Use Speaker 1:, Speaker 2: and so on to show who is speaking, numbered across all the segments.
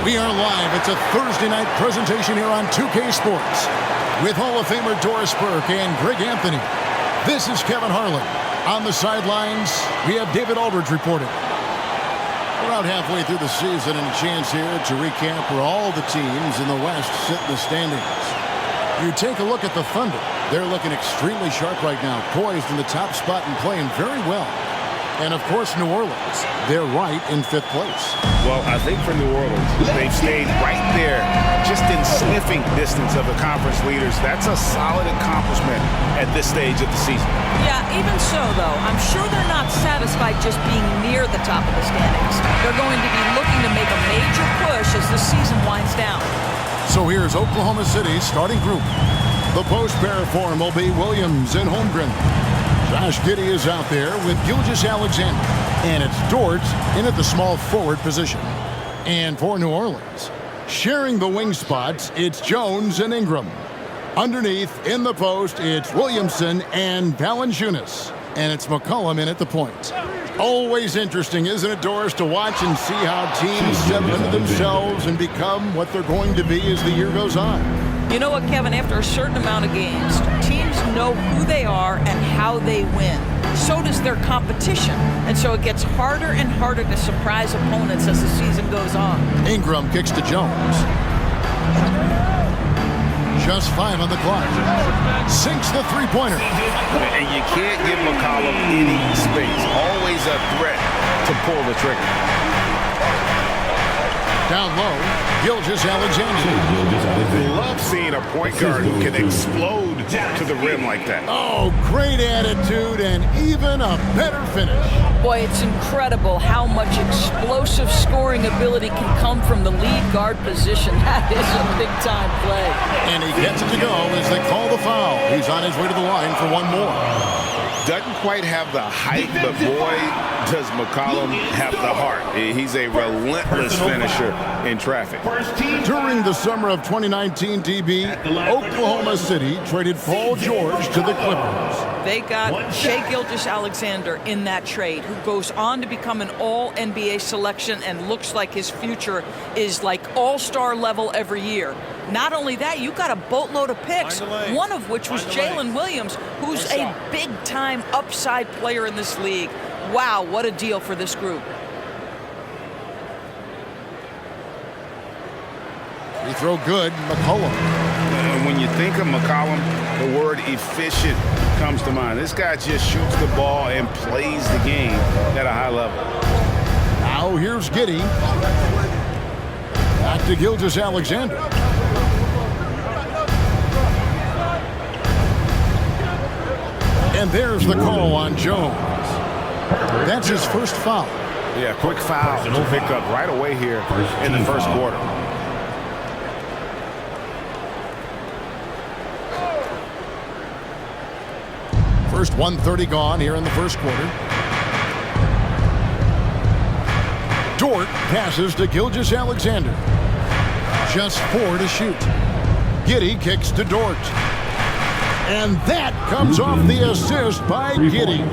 Speaker 1: We are live. It's a Thursday night presentation here on 2K Sports with Hall of Famer Doris Burke and Greg Anthony. This is Kevin Harlan. On the sidelines, we have David Aldridge reporting. Around halfway through the season and a chance here to recap where all the teams in the West sit in the standings. You take a look at the Thunder. They're looking extremely sharp right now, poised in the top spot and playing very well. And, of course, New Orleans, they're right in 5th place.
Speaker 2: Well, I think for New Orleans, they've stayed right there, just in sniffing distance of the conference leaders. That's a solid accomplishment at this stage of the season.
Speaker 3: Yeah, even so, though, I'm sure they're not satisfied just being near the top of the standings. They're going to be looking to make a major push as the season winds down.
Speaker 1: So here's Oklahoma City's starting group. The post pair form will be Williams and Holmgren. Josh Giddey is out there with Gilgeous-Alexander. And it's Dort in at the small forward position. And for New Orleans, sharing the wing spots, it's Jones and Ingram. Underneath, in the post, it's Williamson and Valanciunas. And it's McCollum in at the point. Always interesting, isn't it, Doris, to watch and see how teams settle into themselves and become what they're going to be as the year goes on.
Speaker 3: You know what, Kevin? After a certain amount of games, teams know who they are and how they win. So does their competition. And so it gets harder and harder to surprise opponents as the season goes on.
Speaker 1: Ingram kicks to Jones. Just 5 on the clock. Sinks the three-pointer.
Speaker 2: And you can't give McCollum any space. Always a threat to pull the trigger.
Speaker 1: Down low, Gilgeous-Alexander.
Speaker 2: Love seeing a point guard who can explode to the rim like that.
Speaker 1: Oh, great attitude and even a better finish.
Speaker 3: Boy, it's incredible how much explosive scoring ability can come from the lead guard position. That is a big-time play.
Speaker 1: And he gets it to go as they call the foul. He's on his way to the line for one more.
Speaker 2: Doesn't quite have the height, but boy, does McCollum have the heart. He's a relentless finisher in traffic.
Speaker 1: During the summer of 2019, DB, Oklahoma City traded Paul George to the Clippers.
Speaker 3: They got Shai Gilgeous-Alexander in that trade, who goes on to become an all-NBA selection and looks like his future is like all-star level every year. Not only that, you got a boatload of picks, one of which was Jalen Williams, who's a big-time upside player in this league. Wow, what a deal for this group.
Speaker 1: Free throw good, McCollum.
Speaker 2: And when you think of McCollum, the word efficient comes to mind. This guy just shoots the ball and plays the game at a high level.
Speaker 1: Now here's Giddey. Back to Gilgeous-Alexander. And there's the call on Jones. That's his first foul.
Speaker 2: Yeah, quick foul to pick up right away here in the first quarter.
Speaker 1: First 1:30 gone here in the first quarter. Dort passes to Gilgeous-Alexander. Just 4 to shoot. Giddey kicks to Dort. And that comes off the assist by Giddey.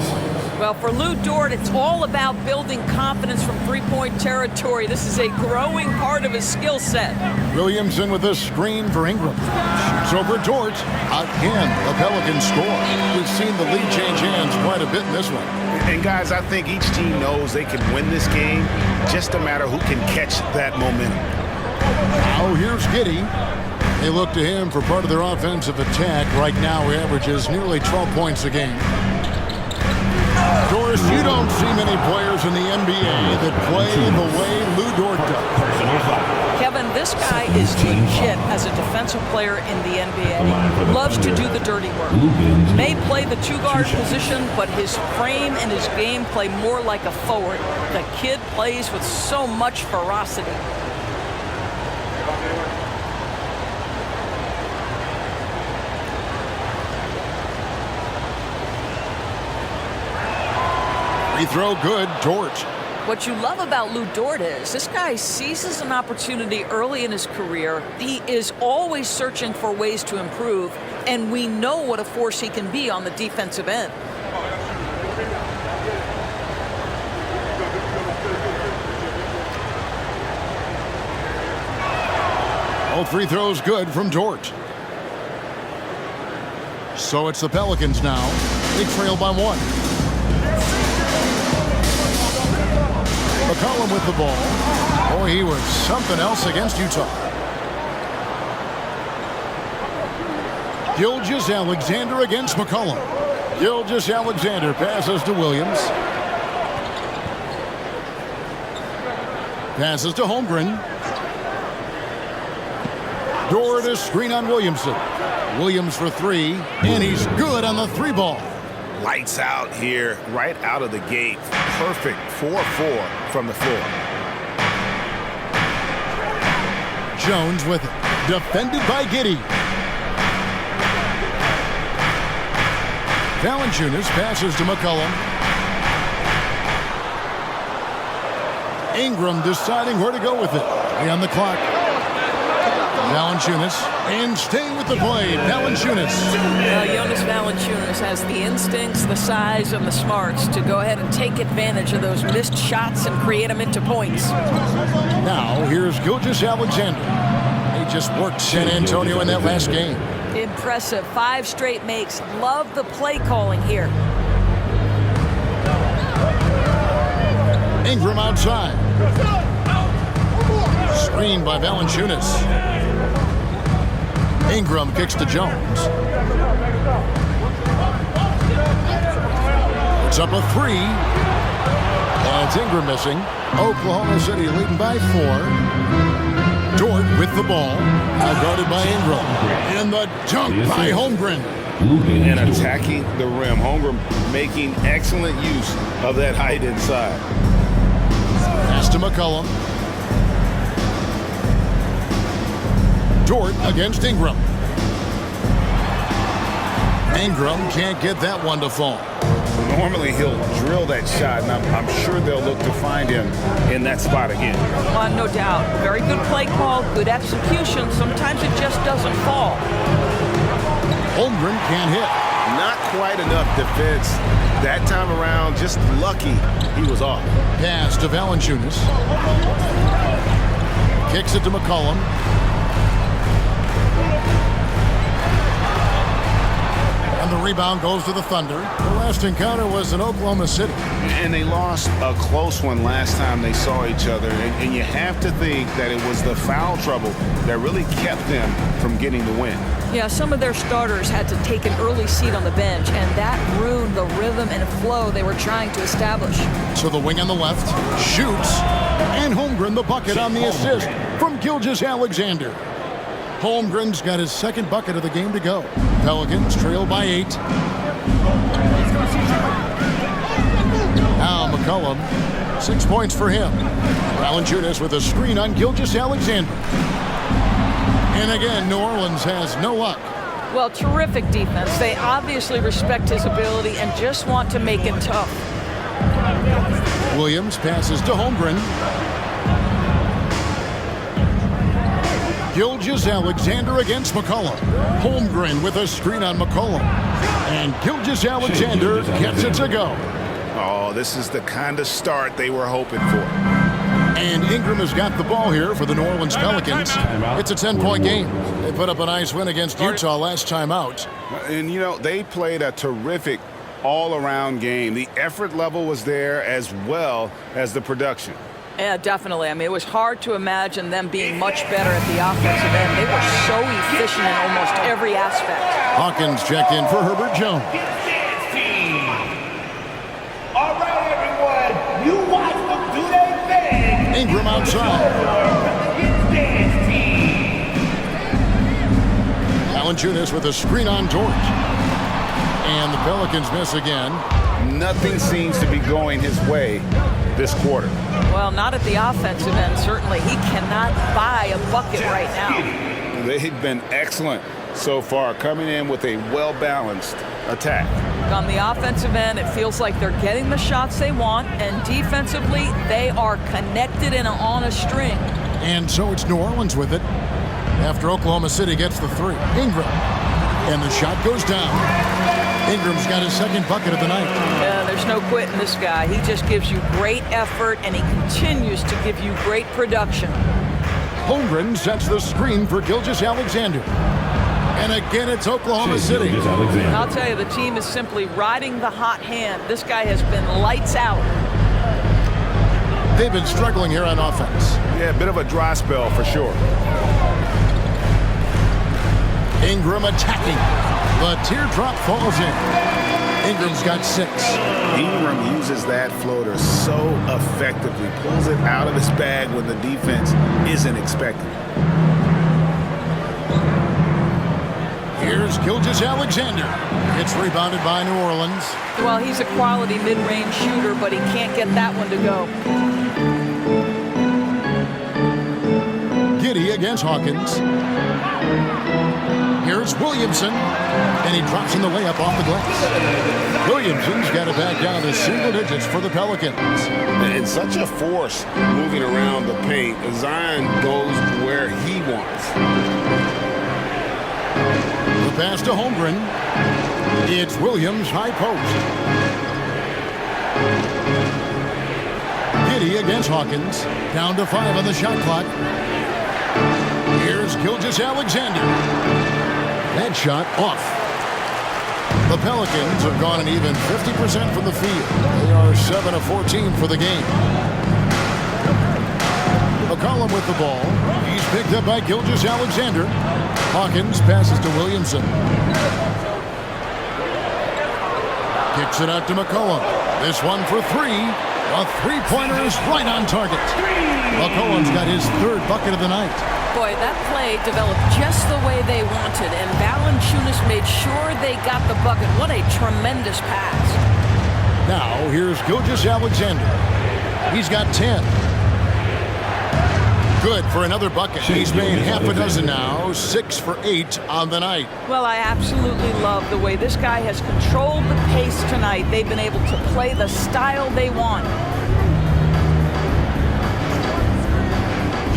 Speaker 3: Well, for Lou Dort, it's all about building confidence from three-point territory. This is a growing part of his skill set.
Speaker 1: Williamson with a screen for Ingram. Shoots over Dort. Again, the Pelicans score. We've seen the lead change hands quite a bit in this one.
Speaker 2: And, guys, I think each team knows they can win this game. Just a matter who can catch that momentum.
Speaker 1: Now here's Giddey. They look to him for part of their offensive attack. Right now, he averages nearly 12 points a game. Doris, you don't see many players in the NBA that play the way Lou Dort does.
Speaker 3: Kevin, this guy is legit as a defensive player in the NBA. Loves to do the dirty work. May play the two-guard position, but his frame and his game play more like a forward. The kid plays with so much ferocity.
Speaker 1: Free throw good, Dort.
Speaker 3: What you love about Lou Dort is this guy seizes an opportunity early in his career. He is always searching for ways to improve, and we know what a force he can be on the defensive end.
Speaker 1: All free throws good from Dort. So it's the Pelicans now. They trail by 1. McCollum with the ball. Boy, he was something else against Utah. Gilgeous-Alexander against McCollum. Gilgeous-Alexander passes to Williams. Passes to Holmgren. Dort to screen on Williamson. Williams for 3, and he's good on the 3 ball.
Speaker 2: Lights out here, right out of the gate. Perfect 4-4 from the floor.
Speaker 1: Jones with it. Defended by Giddey. Valanciunas passes to McCollum. Ingram deciding where to go with it. On the clock. Valanciunas, and staying with the play, Valanciunas.
Speaker 3: Jonas Valanciunas has the instincts, the size, and the smarts to go ahead and take advantage of those missed shots and create them into points.
Speaker 1: Now, here's Gilgeous-Alexander. He just worked San Antonio in that last game.
Speaker 3: Impressive. 5 straight makes. Love the play calling here.
Speaker 1: Ingram outside. Screened by Valanciunas. Ingram kicks to Jones. It's up a 3. And it's Ingram missing. Oklahoma City leading by 4. Dort with the ball. Now guarded by Ingram. And the dunk by Holmgren.
Speaker 2: And attacking the rim. Holmgren making excellent use of that height inside.
Speaker 1: Pass to McCollum. Dort against Ingram. Ingram can't get that one to fall.
Speaker 2: Normally he'll drill that shot, and I'm sure they'll look to find him in that spot again.
Speaker 3: No doubt. Very good play call, good execution. Sometimes it just doesn't fall.
Speaker 1: Holmgren can't hit.
Speaker 2: Not quite enough defense that time around. Just lucky he was off.
Speaker 1: Pass to Valanciunas. Kicks it to McCollum. And the rebound goes to the Thunder. The last encounter was in Oklahoma City.
Speaker 2: And they lost a close one last time they saw each other. And you have to think that it was the foul trouble that really kept them from getting the win.
Speaker 3: Yeah, some of their starters had to take an early seat on the bench, and that ruined the rhythm and flow they were trying to establish.
Speaker 1: So the wing on the left shoots, and Holmgren the bucket on the assist from Gilgeous-Alexander. Holmgren's got his 2nd bucket of the game to go. Pelicans trail by 8. Now McCollum, 6 points for him. Valanciunas with a screen on Gilgeous-Alexander. And again, New Orleans has no luck.
Speaker 3: Well, terrific defense. They obviously respect his ability and just want to make it tough.
Speaker 1: Williams passes to Holmgren. Gilgeous-Alexander against McCollum. Holmgren with a screen on McCollum. And Gilgeous-Alexander gets it to go.
Speaker 2: Oh, this is the kind of start they were hoping for.
Speaker 1: And Ingram has got the ball here for the New Orleans Pelicans. It's a 10-point game. They put up a nice win against Utah last time out.
Speaker 2: And, you know, they played a terrific all-around game. The effort level was there as well as the production.
Speaker 3: Yeah, definitely. I mean, it was hard to imagine them being much better at the offensive end. They were so efficient in almost every aspect.
Speaker 1: Hawkins checked in for Herbert Jones.
Speaker 4: All right, everyone. You watch them do their thing.
Speaker 1: Ingram outside. Valanciunas with a screen on Dort. And the Pelicans miss again.
Speaker 2: Nothing seems to be going his way this quarter.
Speaker 3: Well, not at the offensive end, certainly. He cannot buy a bucket right now.
Speaker 2: They've been excellent so far, coming in with a well-balanced attack.
Speaker 3: On the offensive end, it feels like they're getting the shots they want, and defensively, they are connected and on a string.
Speaker 1: And so it's New Orleans with it. After Oklahoma City gets the 3. Ingram. And the shot goes down. Ingram's got his 2nd bucket of the night.
Speaker 3: There's no quitting this guy. He just gives you great effort, and he continues to give you great production.
Speaker 1: Holmgren sets the screen for Gilgeous-Alexander. And again, it's Oklahoma City.
Speaker 3: I'll tell you, the team is simply riding the hot hand. This guy has been lights out.
Speaker 1: They've been struggling here on offense.
Speaker 2: Yeah, a bit of a dry spell for sure.
Speaker 1: Ingram attacking. The teardrop falls in. Ingram's got 6.
Speaker 2: Ingram uses that floater so effectively. Pulls it out of his bag when the defense isn't expecting.
Speaker 1: Here's Gilgeous-Alexander. It's rebounded by New Orleans.
Speaker 3: Well, he's a quality mid-range shooter, but he can't get that one to go.
Speaker 1: Giddey against Hawkins. Here's Williamson, and he drops in the layup off the glass. Williamson's got it back down to single digits for the Pelicans.
Speaker 2: And such a force moving around the paint. Zion goes where he wants.
Speaker 1: The pass to Holmgren. It's Williams, high post. Giddey against Hawkins. Down to 5 on the shot clock. Here's Gilgeous-Alexander. That shot off. The Pelicans have gone an even 50% from the field. They are 7 of 14 for the game. McCollum with the ball. He's picked up by Gilgeous-Alexander. Hawkins passes to Williamson. Kicks it out to McCollum. This one for 3. A three-pointer is right on target. McCollum's got his 3rd bucket of the night.
Speaker 5: Boy, that play developed just the way they wanted, and Valanciunas made sure they got the bucket. What a tremendous pass.
Speaker 1: Now, here's Gilgeous-Alexander. He's got 10. Good for another bucket. He's made half a dozen now, 6 for 8 on the night.
Speaker 3: Well, I absolutely love the way this guy has controlled the pace tonight. They've been able to play the style they want.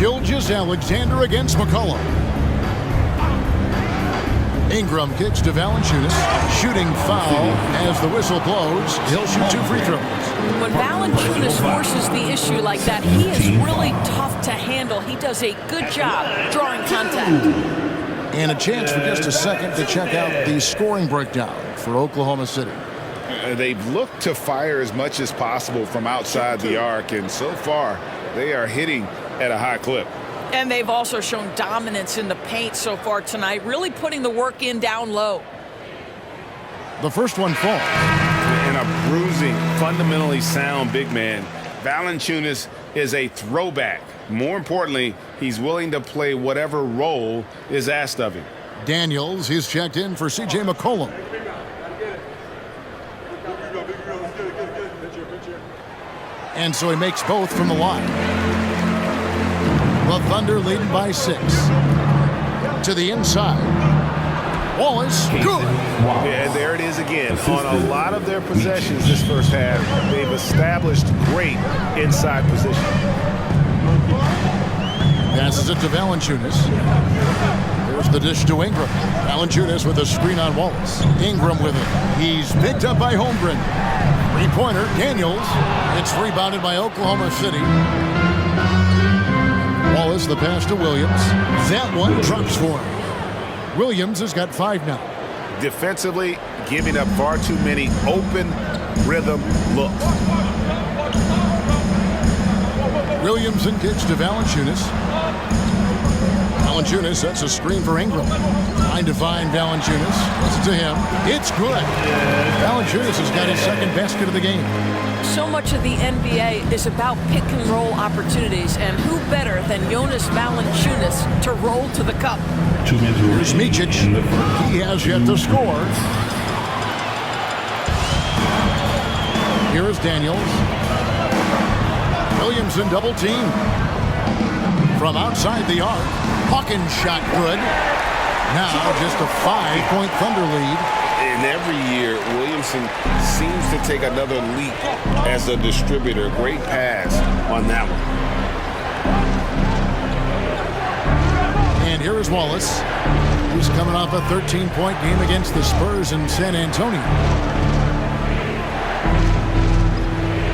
Speaker 1: Gilgeous-Alexander against McCollum. Ingram kicks to Valanciunas. Shooting foul as the whistle blows. He'll shoot 2 free throws.
Speaker 5: When Valanciunas forces the issue like that, he is really tough to handle. He does a good job drawing contact.
Speaker 1: And a chance for just a second to check out the scoring breakdown for Oklahoma City.
Speaker 2: They've looked to fire as much as possible from outside the arc, and so far they are hitting at a high clip.
Speaker 3: And they've also shown dominance in the paint so far tonight, really putting the work in down low.
Speaker 1: The first one falls.
Speaker 2: And a bruising, fundamentally sound big man. Valanciunas is a throwback. More importantly, he's willing to play whatever role is asked of him.
Speaker 1: Daniels is checked in for C.J. McCollum. And so he makes both from the line. The Thunder leading by 6. To the inside. Wallace, good.
Speaker 2: Yeah, there it is again. On a lot of their possessions this first half, they've established great inside position.
Speaker 1: Passes it to Valanciunas. There's the dish to Ingram. Valanciunas with a screen on Wallace. Ingram with it. He's picked up by Holmgren. Three-pointer, Daniels. It's rebounded by Oklahoma City. Wallace, the pass to Williams. That one drops for him. Williams has got 5 now.
Speaker 2: Defensively, giving up far too many open rhythm looks.
Speaker 1: Williamson kicks to Valanciunas. Valanciunas sets a screen for Ingram. Trying to find Valanciunas. Gets it to him. It's good. Valanciunas has got his 2nd basket of the game.
Speaker 5: So much of the NBA is about pick and roll opportunities, and who better than Jonas Valanciunas to roll to the cup?
Speaker 1: Here's Micic. He has yet to score. Here is Daniels. Williamson double team. From outside the arc. Hawkins shot good. Now just a 5-point Thunder lead.
Speaker 2: And every year, Williamson seems to take another leap as a distributor. Great pass on that one.
Speaker 1: And here is Wallace. He's coming off a 13-point game against the Spurs in San Antonio.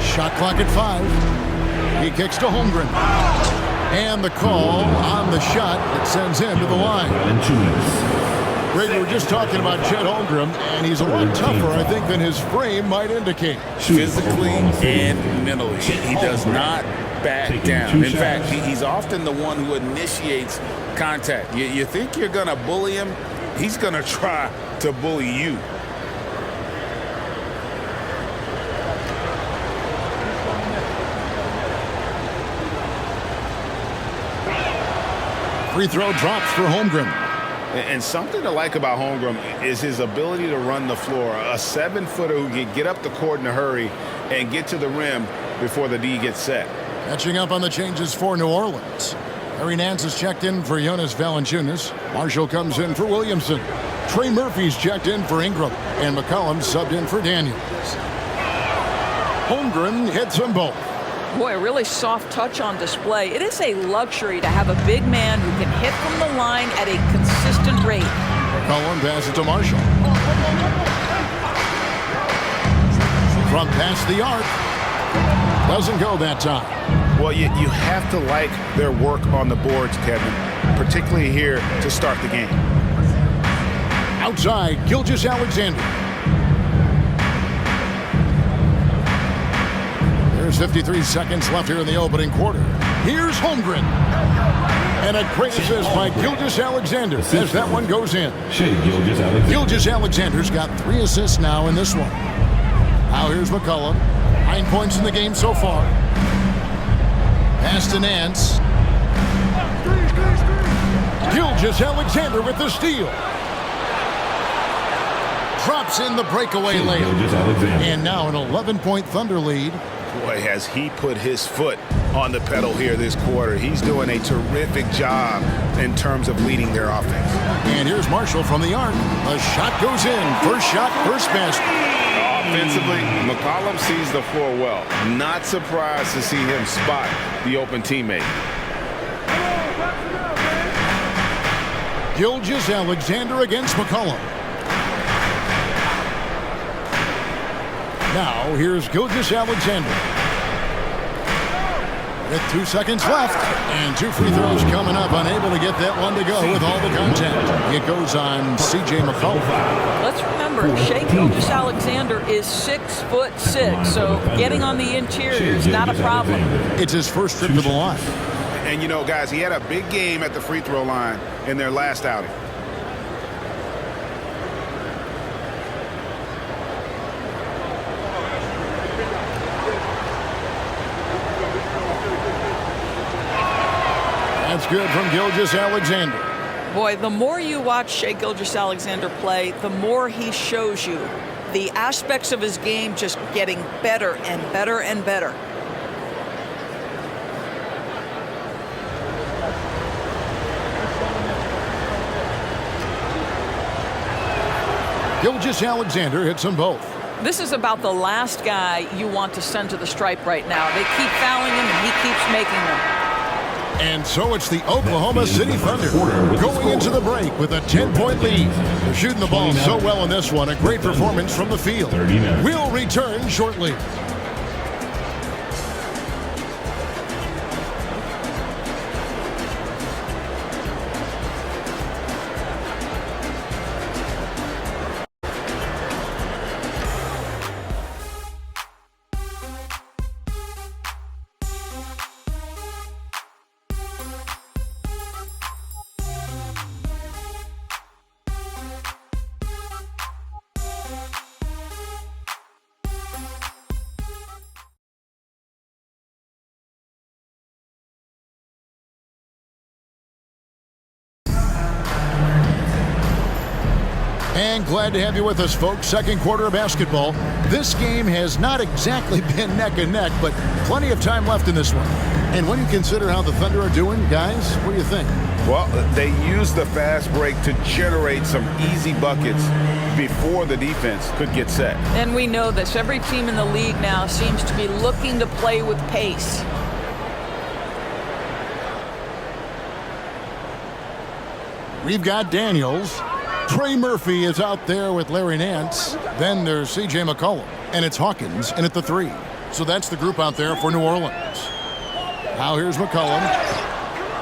Speaker 1: Shot clock at 5. He kicks to Holmgren. And the call on the shot that sends him to the line. Greg, we were just talking about Chet Holmgren, and he's a lot tougher, I think, than his frame might indicate.
Speaker 2: Physically and mentally, he does not back down. In fact, he's often the one who initiates contact. You think you're going to bully him, he's going to try to bully you.
Speaker 1: Free throw drops for Holmgren.
Speaker 2: And something to like about Holmgren is his ability to run the floor. A 7-footer who can get up the court in a hurry and get to the rim before the D gets set.
Speaker 1: Catching up on the changes for New Orleans. Larry Nance is checked in for Jonas Valanciunas. Marshall comes in for Williamson. Trey Murphy's checked in for Ingram. And McCollum subbed in for Daniels. Holmgren hits them both.
Speaker 3: Boy, a really soft touch on display. It is a luxury to have a big man who can hit from the line at a consistent rate.
Speaker 1: McCollum passes to Marshall. From past the arc. Doesn't go that time.
Speaker 2: Well, you have to like their work on the boards, Kevin, particularly here to start the game.
Speaker 1: Outside, Gilgeous-Alexander. There's 53 seconds left here in the opening quarter. Here's Holmgren. And a great assist by Gilgeous-Alexander as that one goes in. Gilgeous-Alexander's got 3 assists now in this one. Now here's McCollum. 9 points in the game so far. Pass to Nance. Gilgeous-Alexander with the steal. Drops in the breakaway layup. And now an 11-point Thunder lead.
Speaker 2: Boy, has he put his foot on the pedal here this quarter. He's doing a terrific job in terms of leading their offense.
Speaker 1: And here's Marshall from the arc. The shot goes in. First shot, first basket.
Speaker 2: Offensively, McCollum sees the floor well. Not surprised to see him spot the open teammate.
Speaker 1: Gilgeous-Alexander against McCollum. Now, here's Gilgeous-Alexander. With 2 seconds left, and 2 free throws coming up. Unable to get that one to go with all the contact. It goes on C.J. McCollum.
Speaker 3: Let's remember, Shai Gilgeous-Alexander is 6'6", so getting on the interior is not a problem.
Speaker 1: It's his first trip to the line.
Speaker 2: And you know, guys, he had a big game at the free throw line in their last outing.
Speaker 1: That's good from Gilgeous-Alexander.
Speaker 3: Boy, the more you watch Shai Gilgeous-Alexander play, the more he shows you the aspects of his game just getting better and better and better.
Speaker 1: Gilgeous-Alexander hits them both.
Speaker 3: This is about the last guy you want to send to the stripe right now. They keep fouling him, and he keeps making them.
Speaker 1: And so it's the Oklahoma City Thunder going into the break with a 10-point lead. They're shooting the ball so well in this one. A great performance from the field. We'll return shortly. And glad to have you with us, folks. Second quarter of basketball. This game has not exactly been neck and neck, but plenty of time left in this one. And when you consider how the Thunder are doing, guys, what do you think?
Speaker 2: Well, they used the fast break to generate some easy buckets before the defense could get set.
Speaker 3: And we know this. Every team in the league now seems to be looking to play with pace.
Speaker 1: We've got Daniels. Trey Murphy is out there with Larry Nance. Then there's C.J. McCollum. And it's Hawkins in at the 3. So that's the group out there for New Orleans. Now here's McCollum.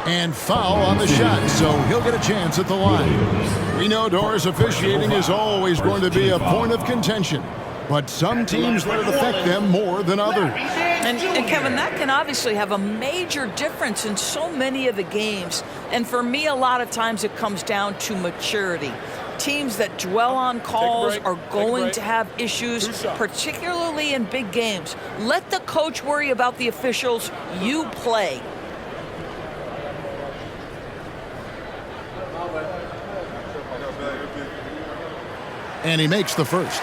Speaker 1: And foul on the shot, so he'll get a chance at the line. We know Doris officiating is always going to be a point of contention, but some teams let it affect them more than others.
Speaker 3: And Kevin, that can obviously have a major difference in so many of the games. And for me, a lot of times it comes down to maturity. Teams that dwell on calls are going to have issues, particularly in big games. Let the coach worry about the officials. You play.
Speaker 1: And he makes the first.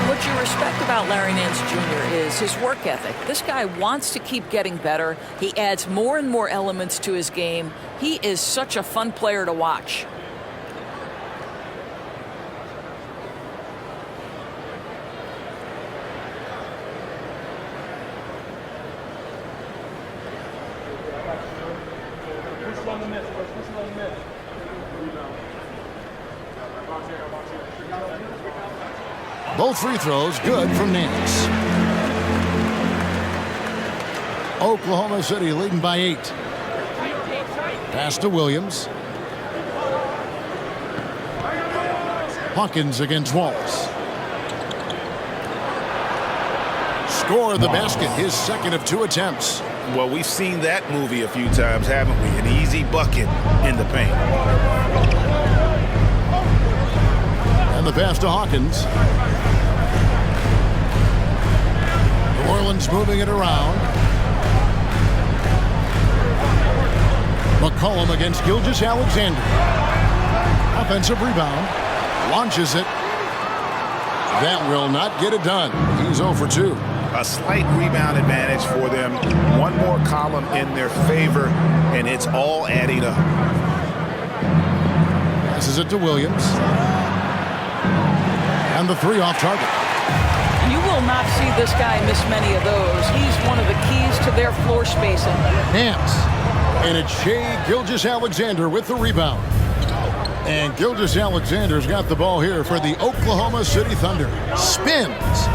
Speaker 3: What you respect about Larry Nance Jr. is his work ethic. This guy wants to keep getting better. He adds more and more elements to his game. He is such a fun player to watch.
Speaker 1: Both free throws good from Nance. Oklahoma City leading by 8. Pass to Williams. Hawkins against Wallace. Score the basket, his second of 2 attempts.
Speaker 2: Well, we've seen that movie a few times, haven't we? An easy bucket in the paint.
Speaker 1: And the pass to Hawkins. New Orleans moving it around. McCollum against Gilgeous-Alexander. Offensive rebound. Launches it. That will not get it done. He's 0 for 2.
Speaker 2: A slight rebound advantage for them. One more column in their favor, and it's all adding up.
Speaker 1: Passes it to Williams. And the 3 off target.
Speaker 3: You will not see this guy miss many of those. He's one of the keys to their floor spacing.
Speaker 1: Nance. And it's Shai Gilgeous-Alexander with the rebound. And Gilgeous-Alexander's got the ball here for the Oklahoma City Thunder. Spins.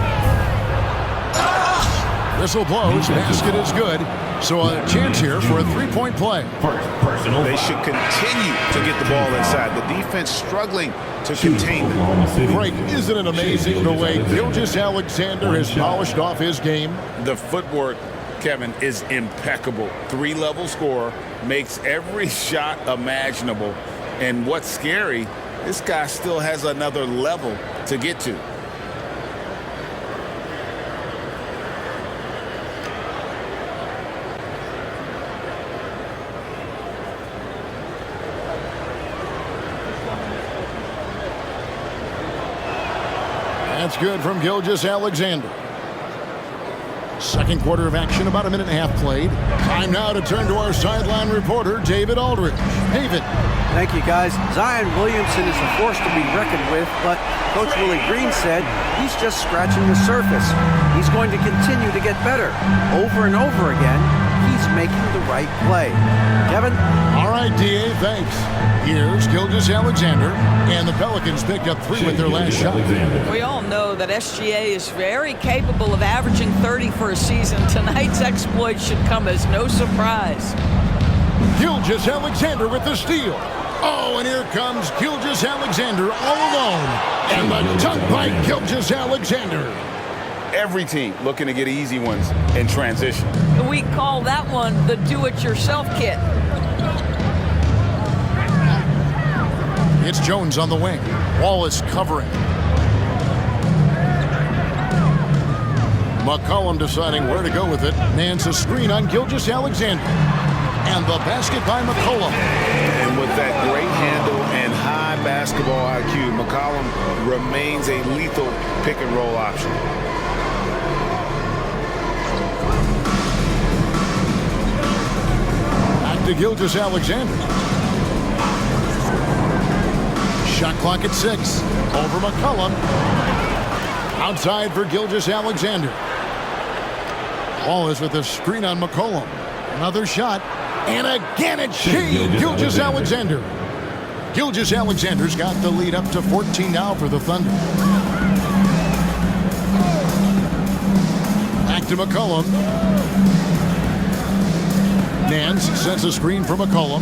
Speaker 1: Whistle blows. Basket is good. So a chance here for a 3-point play.
Speaker 2: They should continue to get the ball inside. The defense struggling to contain them.
Speaker 1: Greg, isn't it amazing the way Gilgeous-Alexander has polished off his game?
Speaker 2: The footwork, Kevin, is impeccable. 3-level scorer, makes every shot imaginable. And what's scary, this guy still has another level to get to.
Speaker 1: That's good from Gilgeous-Alexander. Second quarter of action, about a minute and a half played. Time now to turn to our sideline reporter, David Aldridge. David.
Speaker 6: Thank you, guys. Zion Williamson is a force to be reckoned with, but Coach Willie Green said he's just scratching the surface. He's going to continue to get better. Over and over again, he's making the right play. Kevin?
Speaker 1: All right, D.A., thanks. Here's Gilgeous-Alexander, and the Pelicans picked up 3 with their last shot.
Speaker 3: We all know that SGA is very capable of averaging 30 for a season. Tonight's exploit should come as no surprise.
Speaker 1: Gilgeous-Alexander with the steal. Oh, and here comes Gilgeous-Alexander all alone. And the dunk by Gilgeous-Alexander.
Speaker 2: Every team looking to get easy ones in transition.
Speaker 3: We call that one the do-it-yourself kit.
Speaker 1: It's Jones on the wing. Wallace covering. McCollum deciding where to go with it. Nance a screen on Gilgeous-Alexander. And the basket by McCollum.
Speaker 2: And with that great handle and high basketball IQ, McCollum remains a lethal pick-and-roll option.
Speaker 1: Back to Gilgeous-Alexander. Shot clock at 6. Over McCollum. Outside for Gilgeous-Alexander. Wallace with a screen on McCollum. Another shot. And again it's Shai Gilgeous-Alexander. Gilgeous-Alexander's got the lead up to 14 now for the Thunder. Back to McCollum. Nance sets a screen for McCollum.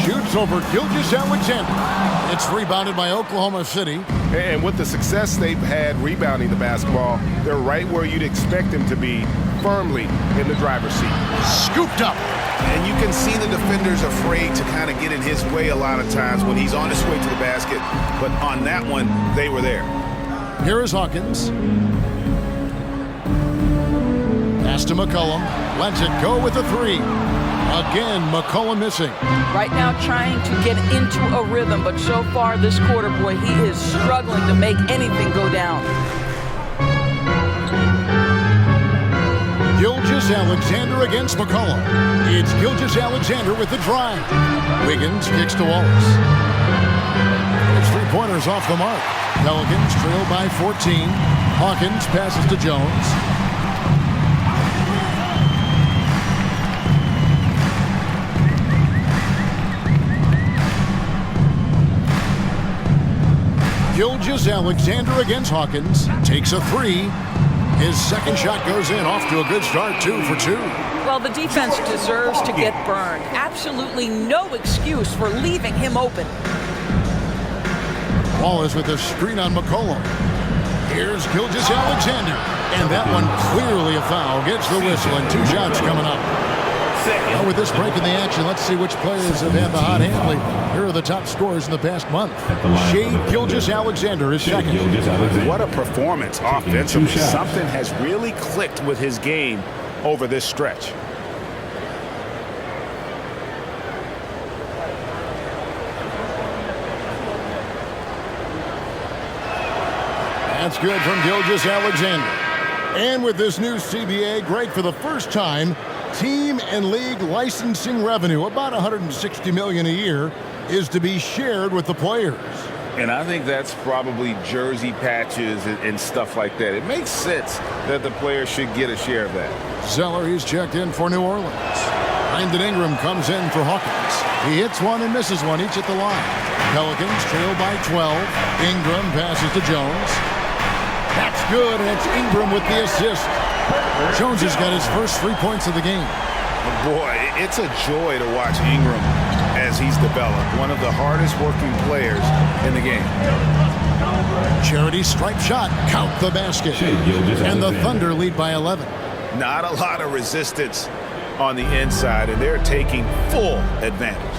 Speaker 1: Shoots over Gilgeous-Alexander. It's rebounded by Oklahoma City.
Speaker 7: And with the success they've had rebounding the basketball, they're right where you'd expect them to be, firmly in the driver's seat.
Speaker 1: Scooped up.
Speaker 2: And you can see the defenders afraid to kind of get in his way a lot of times when he's on his way to the basket. But on that one, they were there.
Speaker 1: Here is Hawkins. Pass to McCollum. Lets it go with a three. Again, McCollum missing.
Speaker 3: Right now trying to get into a rhythm, but so far this quarter, boy, he is struggling to make anything go down.
Speaker 1: Gilgeous-Alexander against McCollum. It's Gilgeous-Alexander with the drive. Wiggins kicks to Wallace. It's three-pointers off the mark. Pelicans trail by 14. Hawkins passes to Jones. Gilgeous-Alexander against Hawkins. Takes a three. His second shot goes in, off to a good start, 2 for 2.
Speaker 3: Well, the defense deserves to get burned. Absolutely no excuse for leaving him open.
Speaker 1: Wallace with a screen on McCollum. Here's Gilgeous-Alexander. And that one clearly a foul. Gets the whistle and 2 shots coming up. Well, with this break in the action, let's see which players have had the hot hand lately. Here are the top scorers in the past month. Shea Gilgeous-Alexander is second.
Speaker 2: What a performance offensively. Something has really clicked with his game over this stretch.
Speaker 1: That's good from Gilgeous-Alexander. And with this new CBA, Greg, for the first time, team and league licensing revenue, about $160 million a year, is to be shared with the players.
Speaker 2: And I think that's probably jersey patches and stuff like that. It makes sense that the players should get a share of that.
Speaker 1: Zeller, he's checked in for New Orleans. Brandon Ingram comes in for Hawkins. He hits one and misses one, each at the line. Pelicans trail by 12. Ingram passes to Jones. That's good, and it's Ingram with the assist. Jones has got his first 3 points of the game.
Speaker 2: Boy, it's a joy to watch Ingram as he's developed. One of the hardest working players in the game.
Speaker 1: Charity stripe shot. Count the basket. And the Thunder lead by 11.
Speaker 2: Not a lot of resistance on the inside, and they're taking full advantage.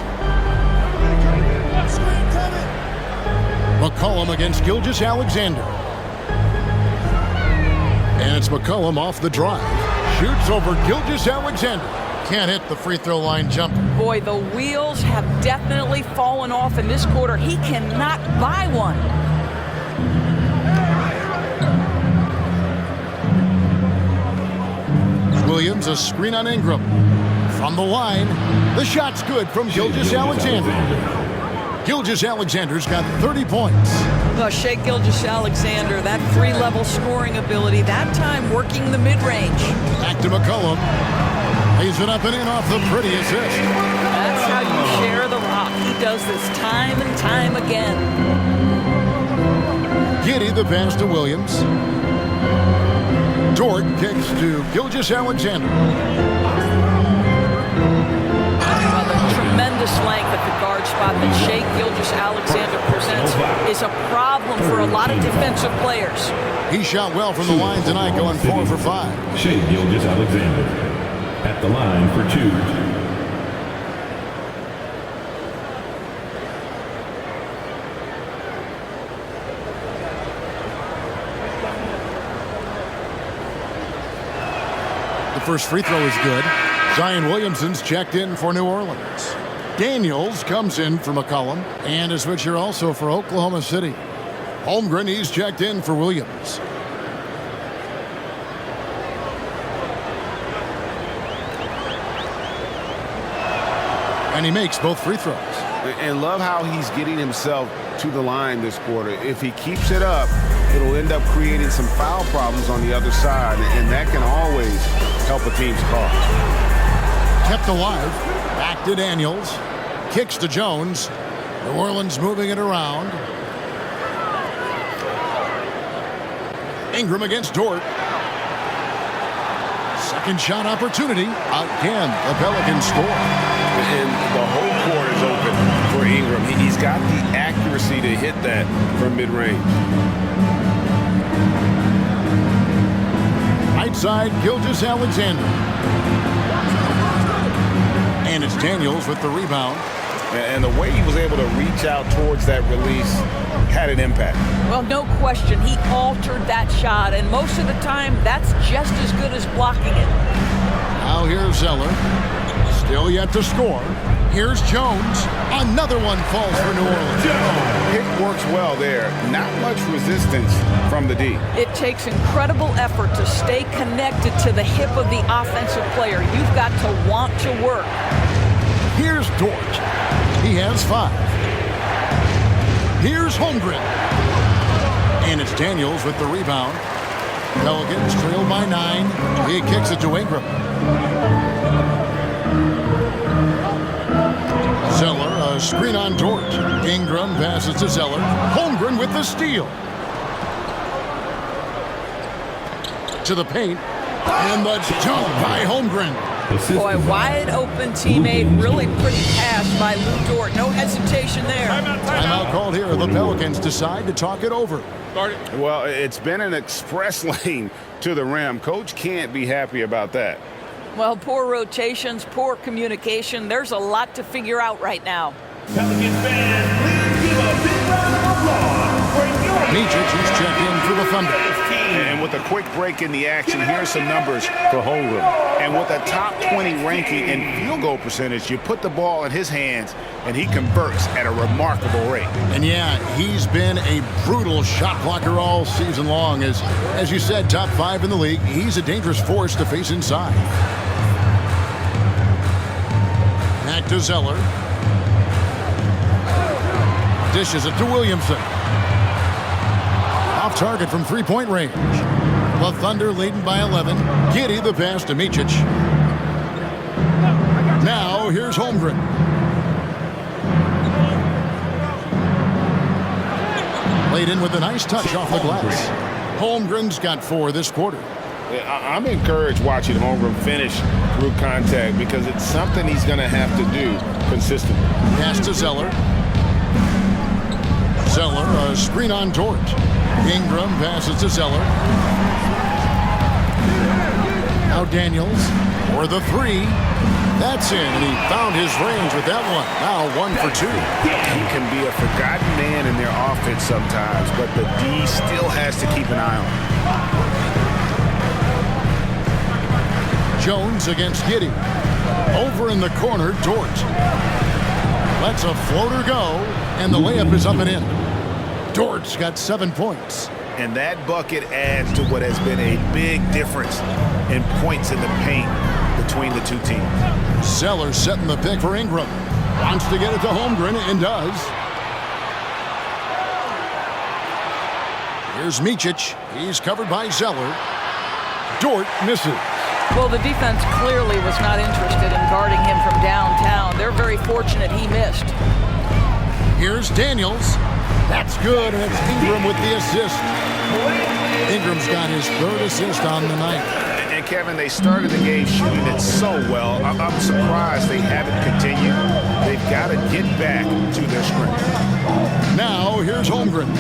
Speaker 1: McCollum against Gilgeous-Alexander. And it's McCollum off the drive. Shoots over Gilgeous-Alexander. Can't hit the free throw line jumper.
Speaker 3: Boy, the wheels have definitely fallen off in this quarter. He cannot buy one.
Speaker 1: Williams, a screen on Ingram. From the line, the shot's good from Gilgeous-Alexander. Gilgeous-Alexander's got 30 points.
Speaker 3: Well, Shea Gilgeous-Alexander, that three-level scoring ability, that time working the mid-range.
Speaker 1: Back to McCollum. Lays it up and in off the pretty assist.
Speaker 3: That's how you share the rock. He does this time and time again.
Speaker 1: Giddey the pass to Williams. Dort kicks to Gilgeous-Alexander.
Speaker 3: Well, the tremendous length at the guard spot that Shea Gilgeous-Alexander presents is a problem for a lot of defensive players.
Speaker 1: He shot well from the line tonight, going 4 for 5.
Speaker 8: Shea Gilgeous-Alexander at the line for 2.
Speaker 1: The first free throw is good. Zion Williamson's checked in for New Orleans. Daniels comes in for McCollum. And a switcher also for Oklahoma City. Holmgren, he's checked in for Williams. And he makes both free throws.
Speaker 7: And love how he's getting himself to the line this quarter. If he keeps it up, it'll end up creating some foul problems on the other side, and that can always help a team's cause.
Speaker 1: Kept alive. Back to Daniels. Kicks to Jones. New Orleans moving it around. Ingram against Dort. Second shot opportunity. Again, the Pelicans score.
Speaker 7: And the whole court is open for Ingram. He's got the accuracy to hit that from mid-range.
Speaker 1: Right side, Gilgeous-Alexander. And it's Daniels with the rebound.
Speaker 7: And the way he was able to reach out towards that release had an impact.
Speaker 3: Well, no question. He altered that shot, and most of the time, that's just as good as blocking it.
Speaker 1: Now here's Zeller. Still yet to score. Here's Jones. Another one falls for New Orleans.
Speaker 7: It works well there. Not much resistance from the D.
Speaker 3: It takes incredible effort to stay connected to the hip of the offensive player. You've got to want to work.
Speaker 1: Here's Dort. He has 5. Here's Holmgren. And it's Daniels with the rebound. Pelicans trail by 9. He kicks it to Ingram. Zeller, a screen on Dort. Ingram passes to Zeller. Holmgren with the steal. To the paint. And the dunk by Holmgren.
Speaker 3: Boy, wide open teammate, really pretty pass by Lou Dort. No hesitation there.
Speaker 1: Timeout called here. The Pelicans decide to talk it over.
Speaker 7: Well, it's been an express lane to the rim. Coach can't be happy about that.
Speaker 3: Well, poor rotations, poor communication. There's a lot to figure out right now.
Speaker 4: Pelicans fans, please give a big round of applause for your
Speaker 1: Micic is checked in for the Thunder.
Speaker 7: And with a quick break in the action, here's some numbers for Holmgren. And with a top 20 ranking in field goal percentage, you put the ball in his hands, and he converts at a remarkable rate.
Speaker 1: And yeah, he's been a brutal shot blocker all season long. As you said, top 5 in the league. He's a dangerous force to face inside. Back to Zeller. Dishes it to Williamson. Off target from three-point range. The Thunder leading by 11. Giddey the pass to Micic. Now here's Holmgren. Laid in with a nice touch off the glass. Holmgren's got 4 this quarter.
Speaker 7: I'm encouraged watching Holmgren finish through contact because it's something he's going to have to do consistently.
Speaker 1: Pass to Zeller. Zeller, a screen on Dort. Ingram passes to Zeller. Now Daniels for the 3. That's in, and he found his range with that one. Now 1 for 2.
Speaker 7: He can be a forgotten man in their offense sometimes, but the D still has to keep an eye on him.
Speaker 1: Jones against Giddey. Over in the corner, Dort. Lets a floater go, and the layup is up and in. Dort's got 7 points.
Speaker 7: And that bucket adds to what has been a big difference in points in the paint between the two teams.
Speaker 1: Zeller setting the pick for Ingram. Wants to get it to Holmgren, and does. Here's Micic. He's covered by Zeller. Dort misses.
Speaker 3: Well, the defense clearly was not interested in guarding him from downtown. They're very fortunate he missed.
Speaker 1: Here's Daniels. That's good, and it's Ingram with the assist. Ingram's got his 3rd assist on the night.
Speaker 7: And Kevin, they started the game shooting it so well. I'm surprised they haven't continued. They've got to get back to their scrimmage.
Speaker 1: Now, here's Holmgren.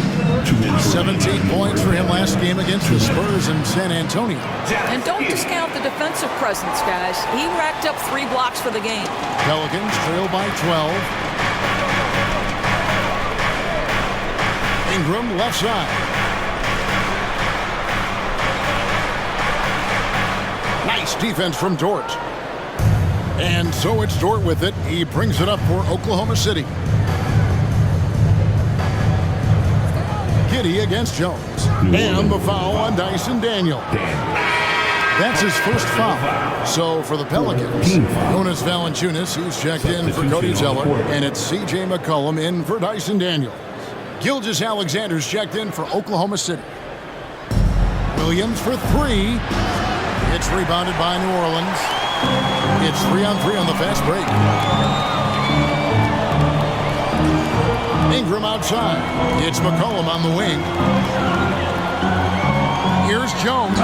Speaker 1: 17 points for him last game against the Spurs in San Antonio.
Speaker 3: And don't discount the defensive presence, guys. He racked up 3 blocks for the game.
Speaker 1: Pelicans trail by 12. Ingram left side. Nice defense from Dort. And so it's Dort with it. He brings it up for Oklahoma City. Giddey against Jones. And the foul on Dyson Daniel. That's his first foul. So for the Pelicans, Jonas Valanciunas, he's checked in for Cody Zeller. And it's C.J. McCollum in for Dyson Daniel. Gilgeous-Alexander's checked in for Oklahoma City. Williams for 3. It's rebounded by New Orleans. It's 3-on-3 on the fast break. Ingram outside. It's McCollum on the wing. Here's Jones.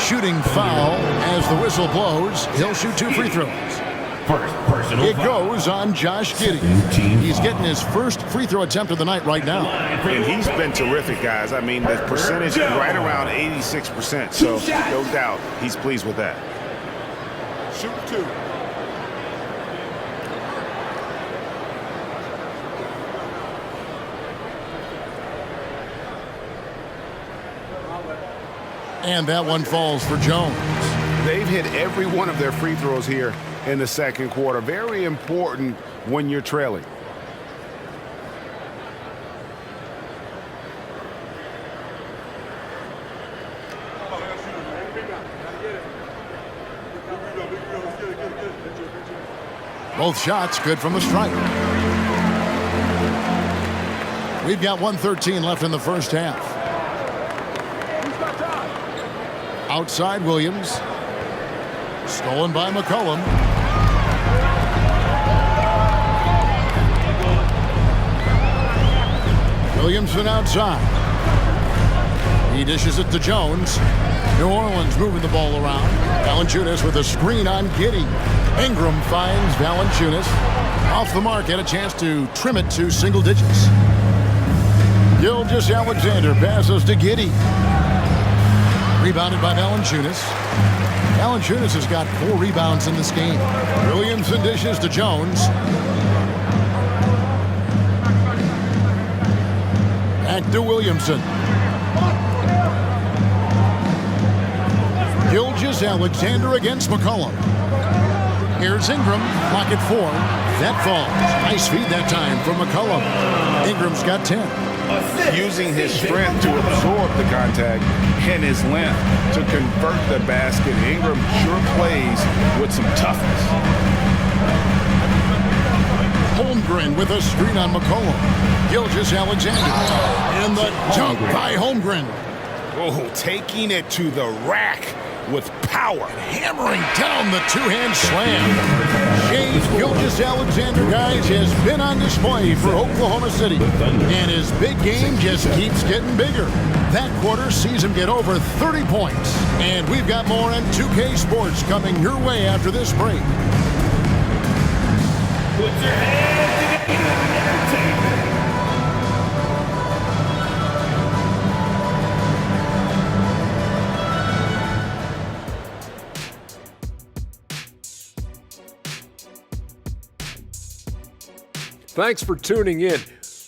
Speaker 1: shooting foul as the whistle blows. He'll shoot 2 free throws. It goes on Josh Giddey. He's getting his first free throw attempt of the night right now.
Speaker 7: And he's been terrific, guys. I mean, the percentage right around 86%. So no doubt he's pleased with that.
Speaker 1: Shoot 2. And that one falls for Jones.
Speaker 7: They've hit every one of their free throws here in the second quarter. Very important when you're trailing.
Speaker 1: Both shots good from the stripe. We've got 1:13 left in the first half. Outside Williams. Stolen by McCollum. Williamson outside. He dishes it to Jones. New Orleans moving the ball around. Valanciunas with a screen on Giddey. Ingram finds Valanciunas. Off the mark, had a chance to trim it to single digits. Gilgeous-Alexander passes to Giddey. Rebounded by Valanciunas. Valanciunas has got 4 rebounds in this game. Williamson dishes to Jones. Back to Williamson. Gilgeous-Alexander against McCollum. Here's Ingram. Clock at 4. That falls. Nice feed that time from McCollum. Ingram's got 10.
Speaker 7: Using his strength to absorb the contact and his length to convert the basket. Ingram sure plays with some toughness.
Speaker 1: Holmgren with a screen on McCollum. Gilgeous-Alexander. And the dunk by Holmgren.
Speaker 7: Oh, taking it to the rack with power.
Speaker 1: Hammering down the two-hand slam. Shai Gilgeous-Alexander, guys, has been on display for Oklahoma City. And his big game just keeps getting bigger. That quarter sees him get over 30 points. And we've got more on 2K Sports coming your way after this break.
Speaker 8: Put your hands together.
Speaker 9: Thanks for tuning in.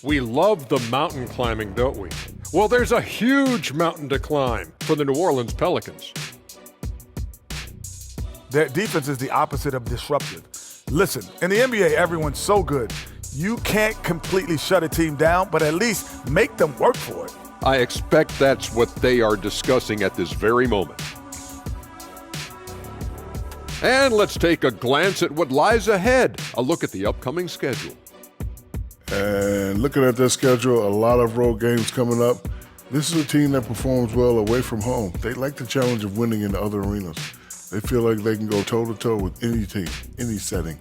Speaker 9: We love the mountain climbing, don't we? Well, there's a huge mountain to climb for the New Orleans Pelicans.
Speaker 10: Their defense is the opposite of disruptive. Listen, in the NBA, everyone's so good. You can't completely shut a team down, but at least make them work for it.
Speaker 9: I expect that's what they are discussing at this very moment. And let's take a glance at what lies ahead. A look at the upcoming schedule.
Speaker 11: And looking at their schedule, a lot of road games coming up. This is a team that performs well away from home. They like the challenge of winning in other arenas. They feel like they can go toe-to-toe with any team, any setting.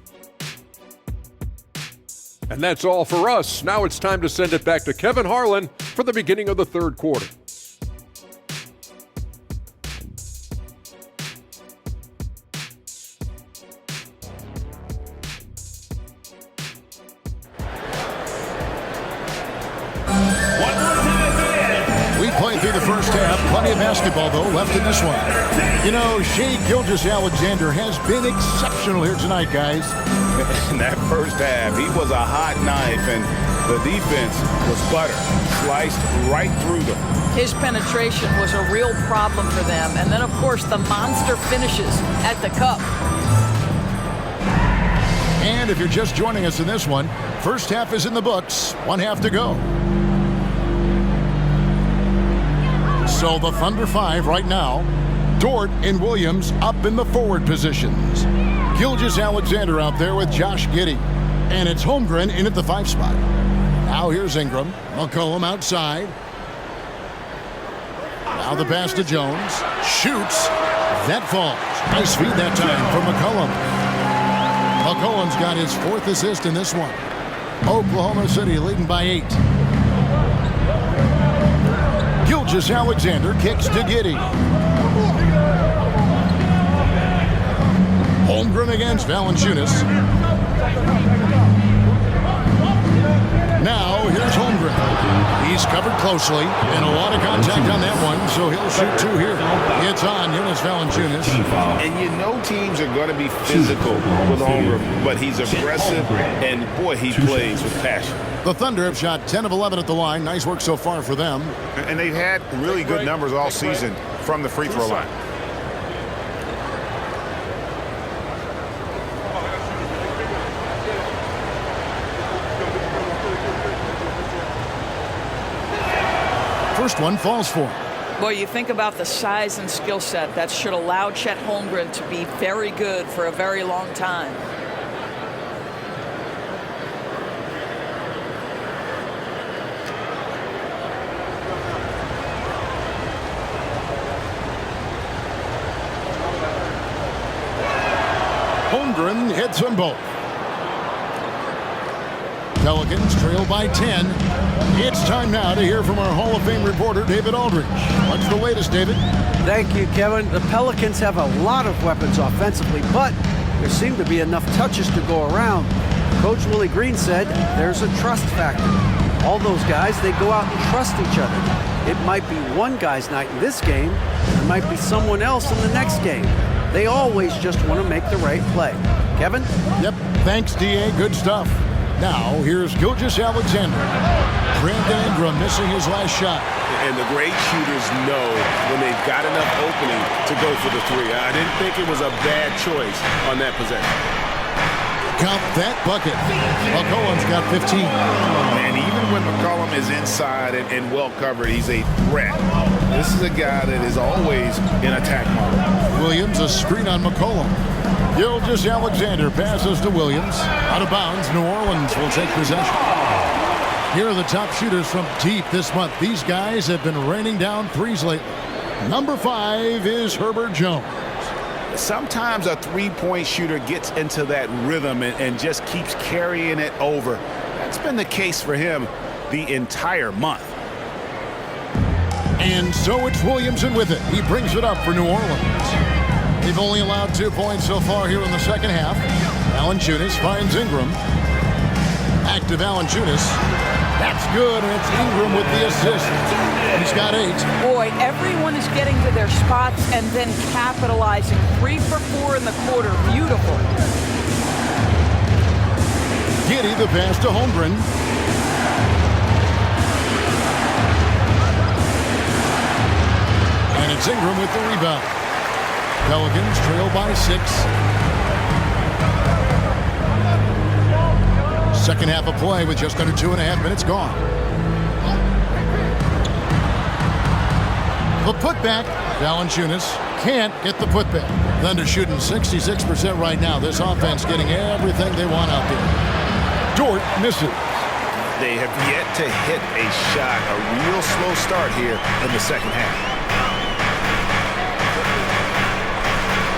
Speaker 9: And that's all for us. Now it's time to send it back to Kevin Harlan for the beginning of the third quarter.
Speaker 1: Through the first half, plenty of basketball though left in this one. You know, Shai Gilgeous-Alexander has been exceptional here tonight, guys.
Speaker 7: In that first half, he was a hot knife, and the defense was butter, sliced right through them.
Speaker 5: His penetration was a real problem for them. And then, of course, the monster finishes at the cup.
Speaker 1: And if you're just joining us in this one, first half is in the books, 1 half to go. So the Thunder 5 right now. Dort and Williams up in the forward positions. Gilgeous-Alexander out there with Josh Giddey. And it's Holmgren in at the 5 spot. Now here's Ingram. McCollum outside. Now the pass to Jones. Shoots. That falls. Nice feed that time from McCollum. McCollum's got his 4th assist in this one. Oklahoma City leading by 8. Gilgeous-Alexander kicks to Giddey. Holmgren against Valanciunas. Now, here's Holmgren. He's covered closely, and a lot of contact on that one, so he'll shoot two here. It's on Jonas Valanciunas.
Speaker 7: And you know teams are going to be physical with Holmgren, but he's aggressive, and boy, he plays with passion.
Speaker 1: The Thunder have shot 10 of 11 at the line. Nice work so far for them.
Speaker 7: And they've had really good numbers all season from the free throw line.
Speaker 1: First one falls for him.
Speaker 3: Boy, you think about the size and skill set that should allow Chet Holmgren to be very good for a very long time.
Speaker 1: Holmgren hits them both. Pelicans trail by 10. It's time now to hear from our Hall of Fame reporter, David Aldridge. What's the latest, David?
Speaker 6: Thank you, Kevin. The Pelicans have a lot of weapons offensively, but there seem to be enough touches to go around. Coach Willie Green said there's a trust factor. All those guys, they go out and trust each other. It might be one guy's night in this game. It might be someone else in the next game. They always just want to make the right play. Kevin?
Speaker 1: Yep. Thanks, D.A. Good stuff. Now, here's Gilgeous-Alexander. Brandon Ingram missing his last shot.
Speaker 7: And the great shooters know when they've got enough opening to go for the three. I didn't think it was a bad choice on that possession.
Speaker 1: Count that bucket. McCollum's got 15.
Speaker 7: And even when McCollum is inside and well covered, he's a threat. This is a guy that is always in attack mode.
Speaker 1: Williams, a screen on McCollum. Gilgeous-Alexander passes to Williams. Out of bounds, New Orleans will take possession. Here are the top shooters from deep this month. These guys have been raining down threes lately. Number 5 is Herbert Jones.
Speaker 7: Sometimes a three-point shooter gets into that rhythm and just keeps carrying it over. That's been the case for him the entire month.
Speaker 1: And so it's Williamson with it. He brings it up for New Orleans. They've only allowed 2 points so far here in the second half. Valanciunas finds Ingram. Back to Valanciunas. That's good, and it's Ingram with the assist. He's got 8.
Speaker 3: Boy, everyone is getting to their spots and then capitalizing. 3 for 4 in the quarter. Beautiful.
Speaker 1: Giddey the pass to Holmgren. And it's Ingram with the rebound. Pelicans trail by 6. Second half of play with just under 2.5 minutes gone. The putback. Valanciunas can't get the putback. Thunder shooting 66% right now. This offense getting everything they want out there. Dort misses.
Speaker 7: They have yet to hit a shot. A real slow start here in the second half.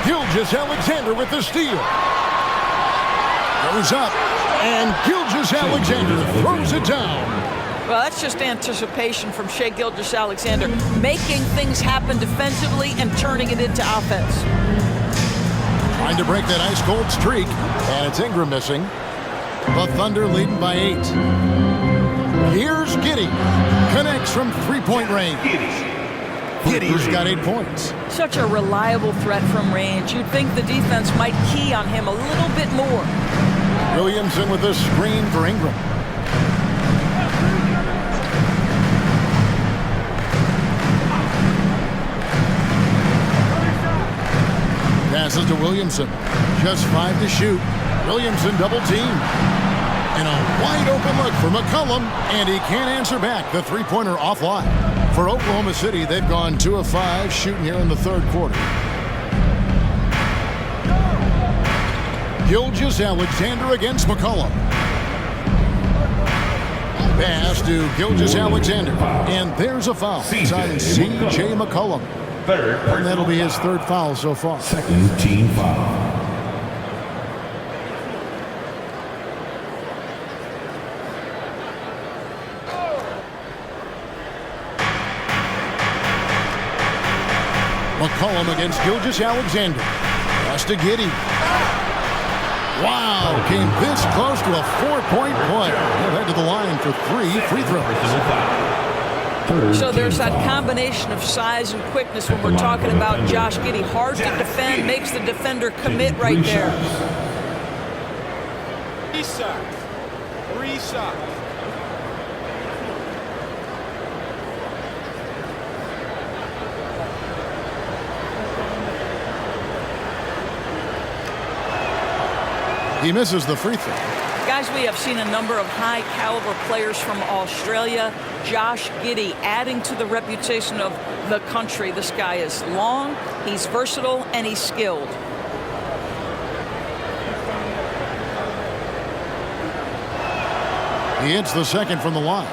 Speaker 1: Gilgeous-Alexander with the steal. Goes up, and Gilgeous-Alexander throws it down.
Speaker 3: Well, that's just anticipation from Shai Gilgeous-Alexander, making things happen defensively and turning it into offense.
Speaker 1: Trying to break that ice-cold streak, and it's Ingram missing. The Thunder leading by 8. Here's Giddey. Connects from three-point range. Giddey's got 8 points.
Speaker 3: Such a reliable threat from range. You'd think the defense might key on him a little bit more.
Speaker 1: Williamson with a screen for Ingram. Passes to Williamson. Just 5 to shoot. Williamson double team. And a wide open look for McCollum, and he can't answer back. The three-pointer offline. For Oklahoma City, they've gone 2 of 5 shooting here in the third quarter. Gilgeous-Alexander against McCollum. Pass to Gilgeous-Alexander. And there's a foul. It's on C.J. McCollum. And that'll be his 3rd foul so far.
Speaker 8: Second team foul.
Speaker 1: McCollum against Gilgeous-Alexander. Pass to Giddey. Wow, came this close to a 4-point play. They'll head to the line for 3 free throws.
Speaker 3: So there's that combination of size and quickness when we're talking about Josh Giddey. Hard to defend, makes the defender commit right there.
Speaker 4: 3 shots. 3 shots.
Speaker 1: He misses the free throw.
Speaker 3: Guys, we have seen a number of high-caliber players from Australia. Josh Giddey adding to the reputation of the country. This guy is long, he's versatile, and he's skilled.
Speaker 1: He hits the second from the line.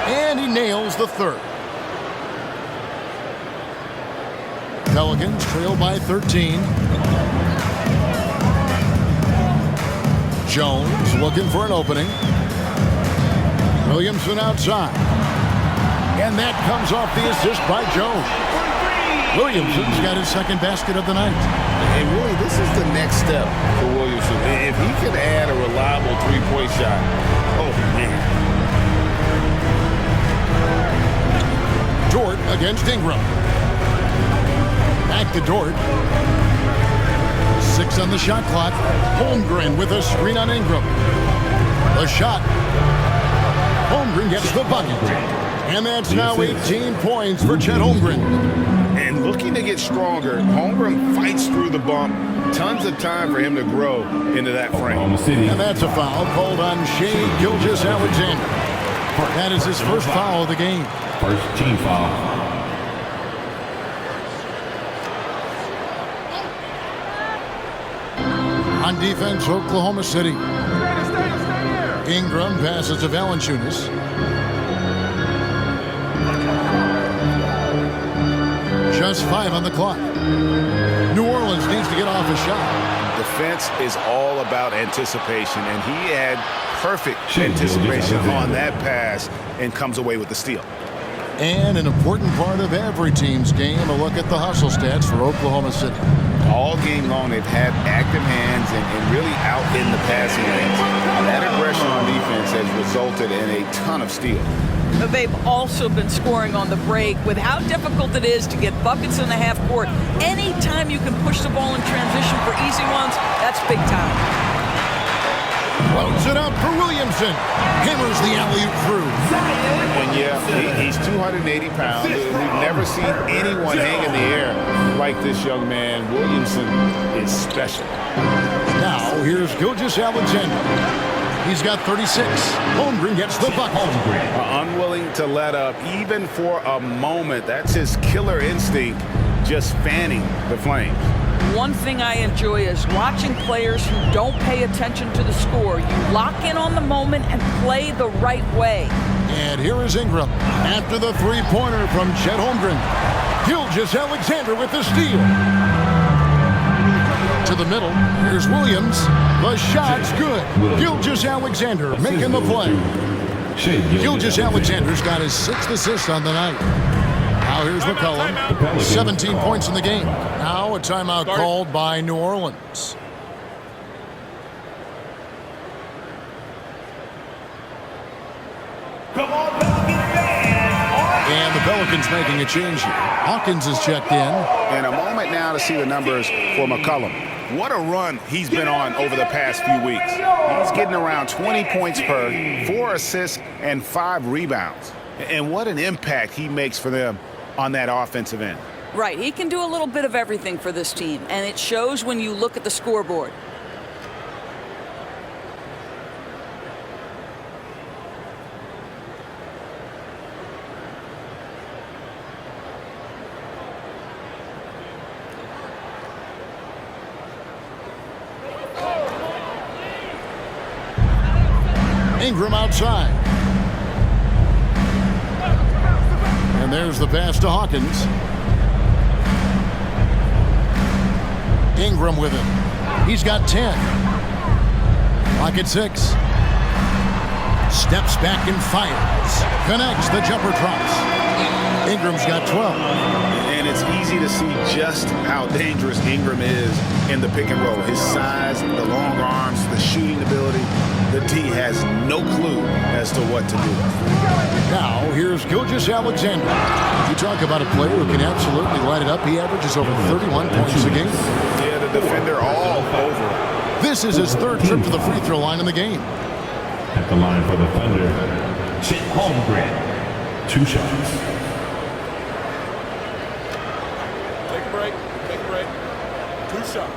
Speaker 1: And he nails the third. Pelicans trail by 13. Jones looking for an opening. Williamson outside. And that comes off the assist by Jones. Williamson's got his second basket of the night.
Speaker 2: And really, this is the next step for Williamson. If he can add a reliable three-point shot, oh, man.
Speaker 1: Dort against Ingram. Back to Dort. 6 on the shot clock. Holmgren with a screen on Ingram. The shot. Holmgren gets the bucket. And that's now 18 points for Chet Holmgren.
Speaker 7: And looking to get stronger, Holmgren fights through the bump. Tons of time for him to grow into that frame.
Speaker 1: And that's a foul called on Shai Gilgeous-Alexander. That is his first foul of the game.
Speaker 8: First team foul.
Speaker 1: On defense, Oklahoma City. Ingram passes to Valanciunas. Just 5 on the clock. New Orleans needs to get off a shot.
Speaker 7: Defense is all about anticipation, and he had perfect anticipation on that pass and comes away with the steal.
Speaker 1: And an important part of every team's game, a look at the hustle stats for Oklahoma City.
Speaker 7: All game long, they've had active hands and really out in the passing lanes. That aggression on defense has resulted in a ton of steals.
Speaker 3: But they've also been scoring on the break with how difficult it is to get buckets in the half court. Anytime you can push the ball in transition for easy ones, that's big time.
Speaker 1: Floats it up for Williamson. Hammers the alley-oop through.
Speaker 7: And yeah, he's 280 pounds. We've never seen anyone hang in the air like this young man. Williamson is special.
Speaker 1: Now here's Gilgeous-Alexander. He's got 36. Holmgren gets the bucket.
Speaker 7: Unwilling to let up even for a moment. That's his killer instinct, just fanning the flames.
Speaker 3: One thing I enjoy is watching players who don't pay attention to the score. You lock in on the moment and play the right way.
Speaker 1: And here is Ingram after the three-pointer from Chet Holmgren. Gilgeous-Alexander with the steal. To the middle, here's Williams. The shot's good. Gilgeous-Alexander making the play. Gilgeous-Alexander's got his 6th assist on the night. Now here's McCollum. 17 points in the game. Now a timeout called by New Orleans.
Speaker 4: Come on, Pelicans fans.
Speaker 1: And the Pelicans making a change here. Hawkins is checked in.
Speaker 7: And a moment now to see the numbers for McCollum. What a run he's been on over the past few weeks. He's getting around 20 points per, 4 assists, and 5 rebounds. And what an impact he makes for them on that offensive end.
Speaker 3: Right, he can do a little bit of everything for this team, and it shows when you look at the scoreboard.
Speaker 1: Ingram outside. And there's the pass to Hawkins. Ingram with it. He's got 10. Pocket 6. Steps back and fires. Connects. The jumper drops. Ingram's got 12.
Speaker 7: And it's easy to see just how dangerous Ingram is in the pick and roll. His size, the long arms, the shooting ability. The D has no clue as to what to do.
Speaker 1: Now, here's Gilgeous-Alexander. You talk about a player who can absolutely light it up. He averages over 31 points a game.
Speaker 7: Yeah, the defender all over.
Speaker 1: This is his third trip to the free throw line in the game.
Speaker 8: At the line for the Thunder, Chet Holmgren. 2 shots.
Speaker 10: Take a break. 2 shots.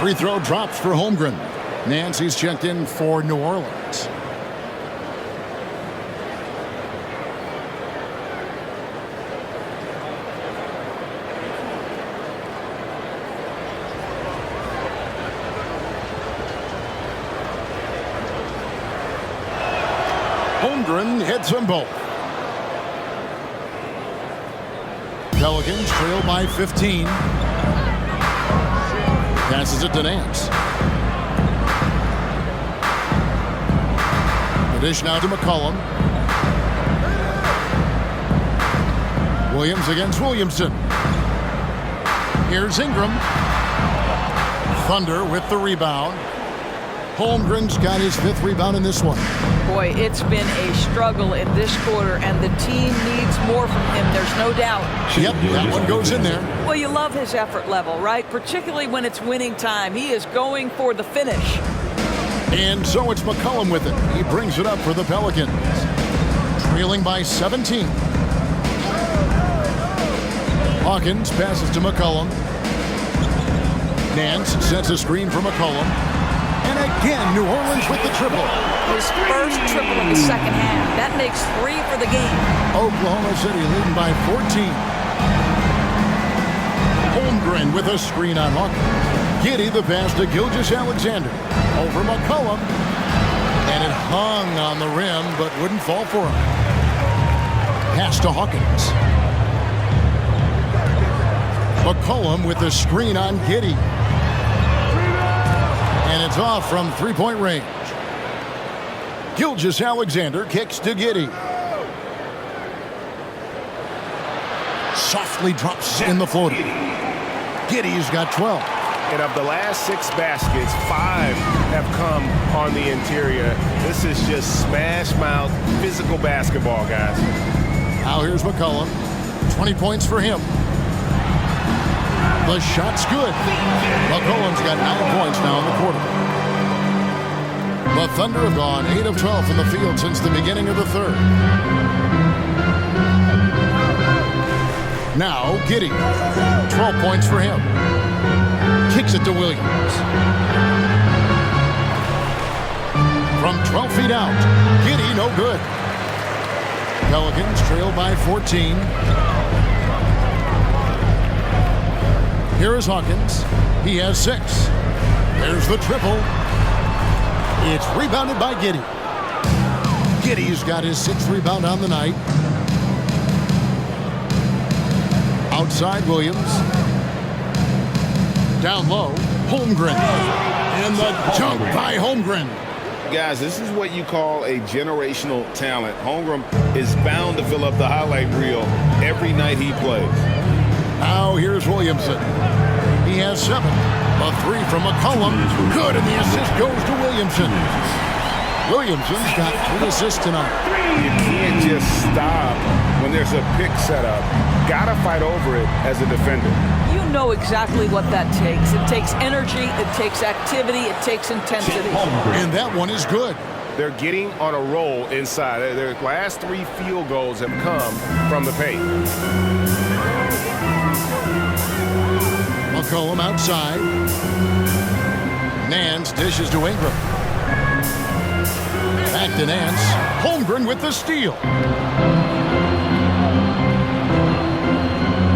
Speaker 1: Free throw drops for Holmgren. Nancy's checked in for New Orleans. Holmgren hits them both. Pelicans trail by 15. Passes it to Nance. The dish now to McCollum. Williams against Williamson. Here's Ingram. Thunder with the rebound. Holmgren's got his 5th rebound in this one.
Speaker 3: Boy, it's been a struggle in this quarter, and the team needs more from him. There's no doubt.
Speaker 1: Yep, that one goes in there.
Speaker 3: Well, you love his effort level, right? Particularly when it's winning time. He is going for the finish.
Speaker 1: And so it's McCollum with it. He brings it up for the Pelicans. Trailing by 17. Hawkins passes to McCollum. Nance sets a screen for McCollum. And again, New Orleans with the triple.
Speaker 3: His first triple in the second half. That makes 3 for the game.
Speaker 1: Oklahoma City leading by 14. Holmgren with a screen on Hawkins. Giddey the pass to Gilgeous-Alexander. Over McCollum. And it hung on the rim, but wouldn't fall for him. Pass to Hawkins. McCollum with the screen on Giddey. And it's off from 3-point range. Gilgeous-Alexander kicks to Giddey. Softly drops in the floater. Giddey's got 12.
Speaker 12: And of the last 6 baskets, 5 have come on the interior. This is just smash mouth, physical basketball, guys.
Speaker 1: Now here's McCollum. 20 points for him. The shot's good. McCollum's got 9 points now in the quarter. The Thunder have gone 8 of 12 from the field since the beginning of the third. Now Giddey. 12 points for him. Kicks it to Williams. From 12 feet out. Giddey no good. Pelicans trail by 14. Here is Hawkins. He has 6. There's the triple. It's rebounded by Giddey. Giddey's got his 6th rebound on the night. Outside Williams. Down low, Holmgren. And the jump by Holmgren.
Speaker 7: Guys, this is what you call a generational talent. Holmgren is bound to fill up the highlight reel every night he plays.
Speaker 1: Now here's Williamson. He has 7. A 3 from McCollum. Good, and the assist goes to Williamson. Williamson's got 3 assists tonight.
Speaker 12: You can't just stop when there's a pick set up. Gotta fight over it as a defender.
Speaker 3: You know exactly what that takes. It takes energy, it takes activity, it takes intensity.
Speaker 1: And that one is good.
Speaker 12: They're getting on a roll inside. Their last 3 field goals have come from the paint.
Speaker 1: McCollum outside. Nance dishes to Ingram. Back to Nance. Holmgren with the steal.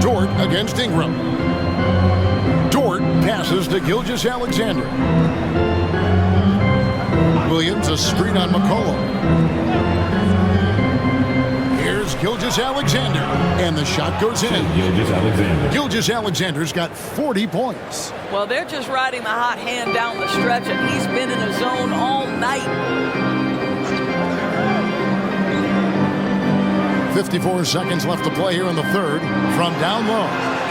Speaker 1: Dort against Ingram. Dort passes to Gilgeous-Alexander. Williams It's a screen on McCollum. Here's Gilgeous-Alexander, and the shot goes in. Gilgeous-Alexander's got 40 points.
Speaker 3: Well, they're just riding the hot hand down the stretch, and he's been in a zone all night.
Speaker 1: 54 seconds left to play here in the third. From down low.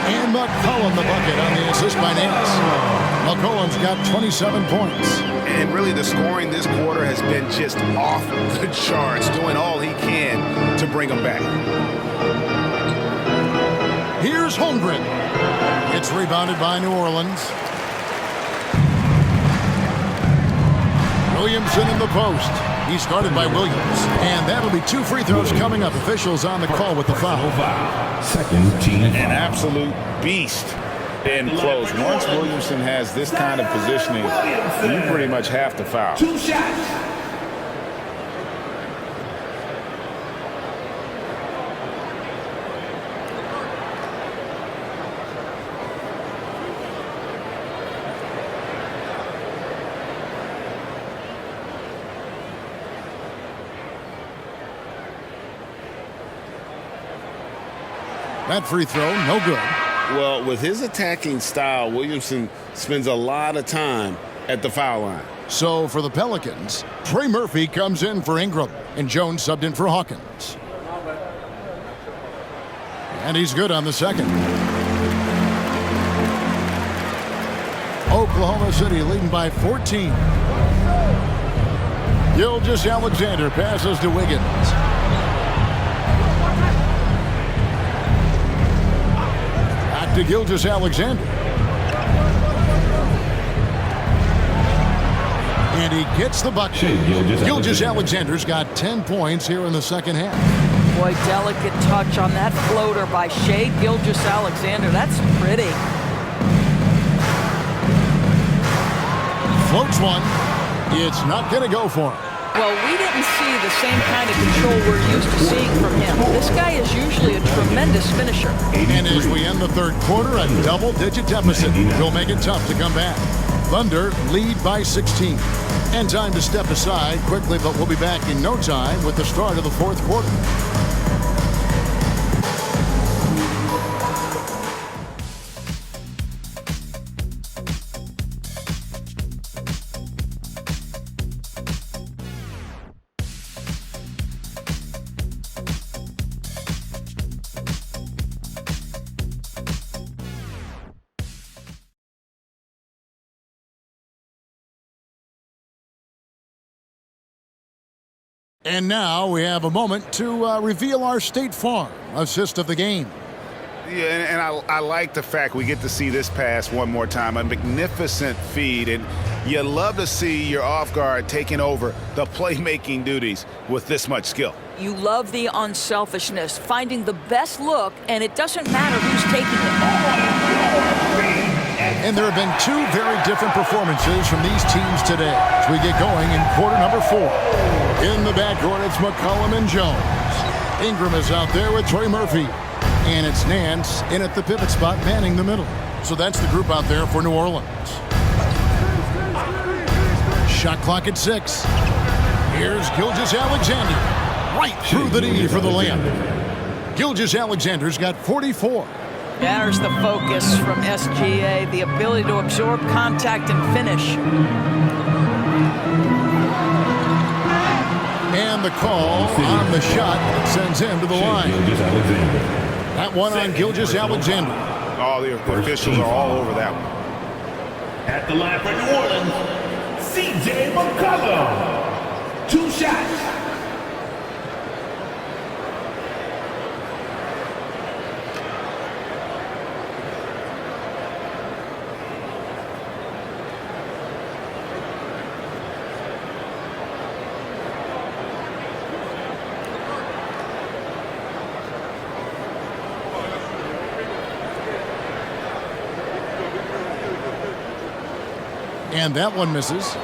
Speaker 1: And McCollum the bucket on the assist by Nance. McCollum's got 27 points.
Speaker 7: And really the scoring this quarter has been just off the charts, doing all he can to bring them back.
Speaker 1: Here's Holmgren. It's rebounded by New Orleans. Williamson in the post. He's guarded by Williams. And that'll be 2 free throws coming up. Officials on the call with the foul.
Speaker 8: Second team.
Speaker 7: An absolute beast in close. Once Williamson has this kind of positioning, you pretty much have to foul.
Speaker 4: 2 shots.
Speaker 1: That free throw, no good.
Speaker 13: Well, with his attacking style, Williamson spends a lot of time at the foul line.
Speaker 1: So for the Pelicans, Trey Murphy comes in for Ingram, and Jones subbed in for Hawkins. And he's good on the second. Oklahoma City leading by 14. Gilgeous-Alexander passes to Wiggins. To Gilgeous-Alexander. And he gets the bucket. Gilgeous-Alexander's got 10 points here in the second half.
Speaker 3: Boy, delicate touch on that floater by Shai Gilgeous-Alexander. That's pretty.
Speaker 1: Floats one. It's not going to go for him.
Speaker 3: Well, we didn't see the same kind of control we're used to seeing from him. This guy is usually a tremendous finisher.
Speaker 1: And as we end the third quarter, a double-digit deficit will make it tough to come back. Thunder lead by 16. And time to step aside quickly, but we'll be back in no time with the start of the fourth quarter. And now we have a moment to reveal our State Farm assist of the game.
Speaker 7: Yeah, and I like the fact we get to see this pass one more time. A magnificent feed, and you love to see your off guard taking over the playmaking duties with this much skill.
Speaker 3: You love the unselfishness, finding the best look, and it doesn't matter who's taking it.
Speaker 1: And there have been 2 very different performances from these teams today as we get going in quarter number 4. In the backcourt, it's McCollum and Jones. Ingram is out there with Trey Murphy. And it's Nance in at the pivot spot, manning the middle. So that's the group out there for New Orleans. Shot clock at 6. Here's Gilgeous-Alexander. Right through the knee for the layup. Gilgeous-Alexander's got 44.
Speaker 3: There's the focus from SGA, the ability to absorb contact and finish.
Speaker 1: And the call on the shot sends him to the line. That one on Gilgeous-Alexander.
Speaker 7: Oh, the officials are all over that one.
Speaker 4: At the line for New Orleans, CJ McCollum. 2 shots.
Speaker 1: And that one misses.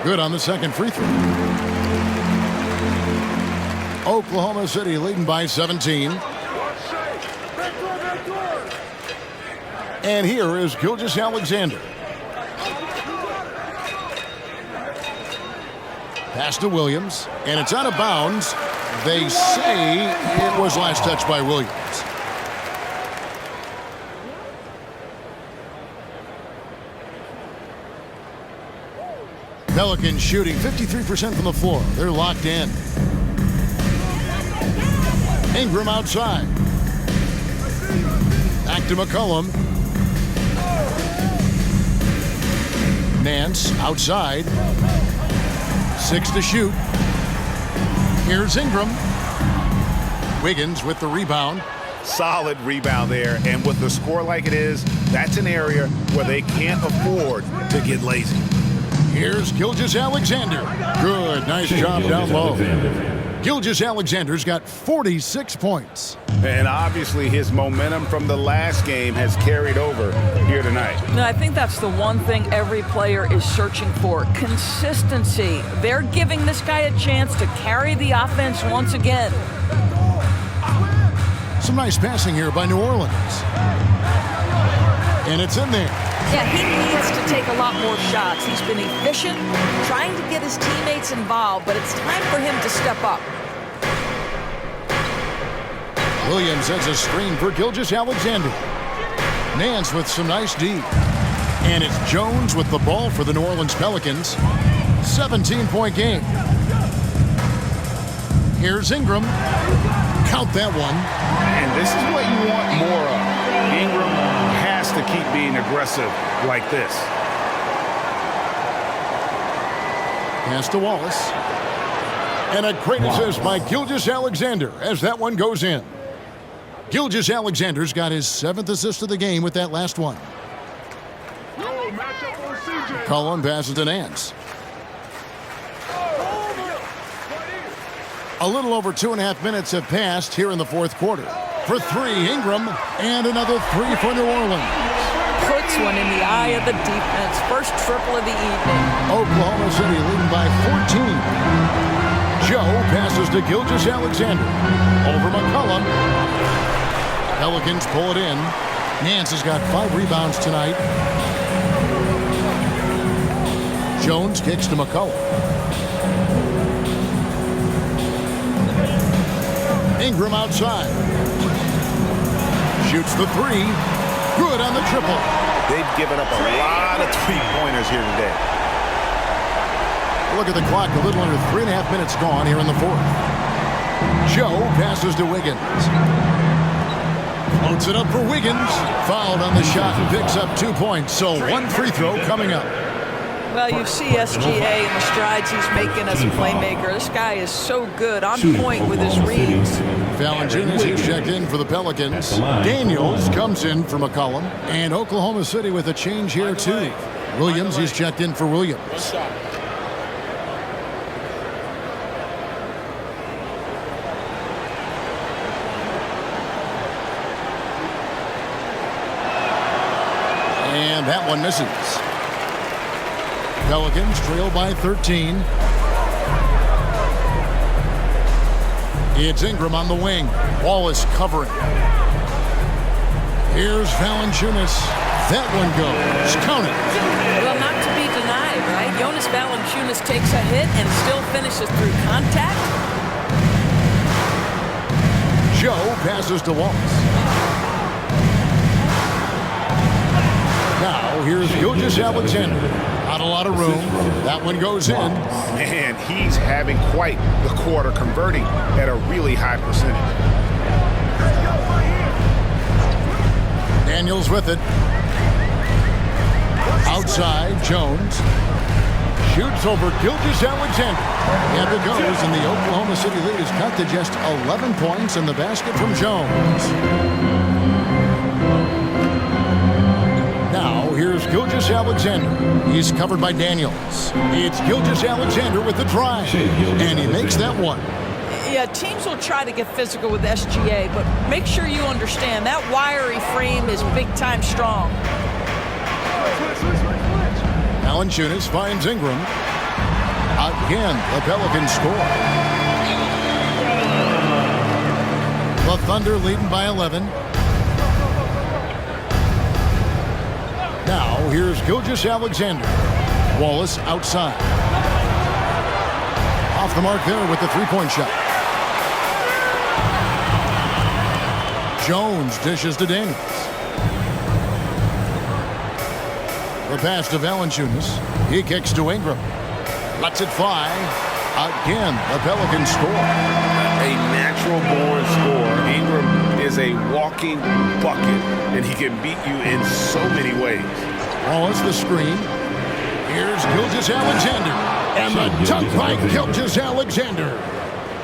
Speaker 1: Good on the second free throw. Oklahoma City leading by 17. And here is Gilgeous-Alexander. Pass to Williams, and it's out of bounds. They say it was last touched by Williams. Pelicans shooting 53% from the floor. They're locked in. Ingram outside. Back to McCollum. Nance outside. 6 to shoot. Here's Ingram. Wiggins with the rebound.
Speaker 7: Solid rebound there, and with the score like it is, that's an area where they can't afford to get lazy.
Speaker 1: Here's Gilgeous-Alexander. Good, nice job down low. Gilgeous-Alexander's got 46 points.
Speaker 7: And obviously his momentum from the last game has carried over here tonight.
Speaker 3: No, I think that's the one thing every player is searching for, consistency. They're giving this guy a chance to carry the offense once again.
Speaker 1: Some nice passing here by New Orleans. And it's in there.
Speaker 3: Yeah, he needs to take a lot more shots. He's been efficient, trying to get his teammates involved, but it's time for him to step up.
Speaker 1: Williams has a screen for Gilgeous-Alexander. Nance with some nice D. And it's Jones with the ball for the New Orleans Pelicans. 17-point game. Here's Ingram. Count that one.
Speaker 7: And this is what you want more of. Ingram has to keep being aggressive like this.
Speaker 1: Pass to Wallace. And a great assist by Gilgeous-Alexander as that one goes in. Gilgeous-Alexander's got his 7th assist of the game with that last one. Cullen passes to Nance. A little over 2.5 minutes have passed here in the fourth quarter. For 3, Ingram, and another 3 for New Orleans.
Speaker 3: Puts one in the eye of the defense. First triple of the evening.
Speaker 1: Oklahoma City leading by 14. Joe passes to Gilgeous-Alexander. Over McCollum. Pelicans pull it in. Nance has got 5 rebounds tonight. Jones kicks to McCollum. Ingram outside. Shoots the 3. Good on the triple.
Speaker 7: They've given up a lot of three-pointers here today.
Speaker 1: Look at the clock. A little under 3.5 minutes gone here in the fourth. Joe passes to Wiggins. Floats it up for Wiggins. Fouled on the shot and picks up 2 points. So 1 free throw coming up.
Speaker 3: Well, you see SGA and the strides he's making as a playmaker. This guy is so good, on point with his reads.
Speaker 1: Valanciunas is checked in for the Pelicans. Daniels comes in for McCollum. And Oklahoma City with a change here, too. Williams is checked in for Williams. And that one misses. Pelicans trail by 13. It's Ingram on the wing. Wallace covering. Here's Valanciunas. That one goes. Count it.
Speaker 5: Well, not to be denied, right? Jonas Valanciunas takes a hit and still finishes through contact.
Speaker 1: Joe passes to Wallace. Now, here's Gilgeous-Alexander. Not a lot of room. That one goes in.
Speaker 7: Man, he's having quite the quarter, converting at a really high percentage.
Speaker 1: Daniels with it. Outside, Jones. Shoots over Gilgeous-Alexander. And it goes, and the Oklahoma City lead is cut to just 11 points in the basket from Jones. Now, here's Gilgeous-Alexander. He's covered by Daniels. It's Gilgeous-Alexander with the drive. And he makes that one.
Speaker 3: Yeah, teams will try to get physical with SGA, but make sure you understand that wiry frame is big-time strong.
Speaker 1: Valanciunas finds Ingram. Again, the Pelicans score. Thunder leading by 11. Now, here's Gilgeous-Alexander. Wallace outside. Off the mark there with the three-point shot. Jones dishes to Daniels. The pass to Valanciunas. He kicks to Ingram. Lets it fly. Again, the Pelicans score.
Speaker 12: A natural-born scorer. Ingram is a walking bucket, and he can beat you in so many ways.
Speaker 1: Wallace the screen. Here's Gilgeous-Alexander. And the dunk by Gilgeous-Alexander.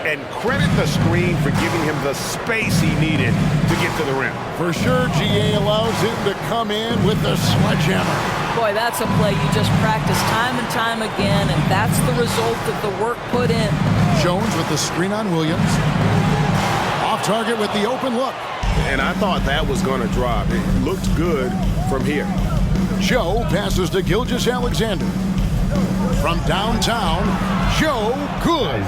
Speaker 12: And credit the screen for giving him the space he needed to get to the rim.
Speaker 1: For sure, GA allows him to come in with the sledgehammer.
Speaker 5: Boy, that's a play you just practice time and time again, and that's the result of the work put in.
Speaker 1: Jones with the screen on Williams. Off target with the open look.
Speaker 12: And I thought that was going to drop. It looked good from here.
Speaker 1: Joe passes to Gilgeous-Alexander. From downtown, Joe good.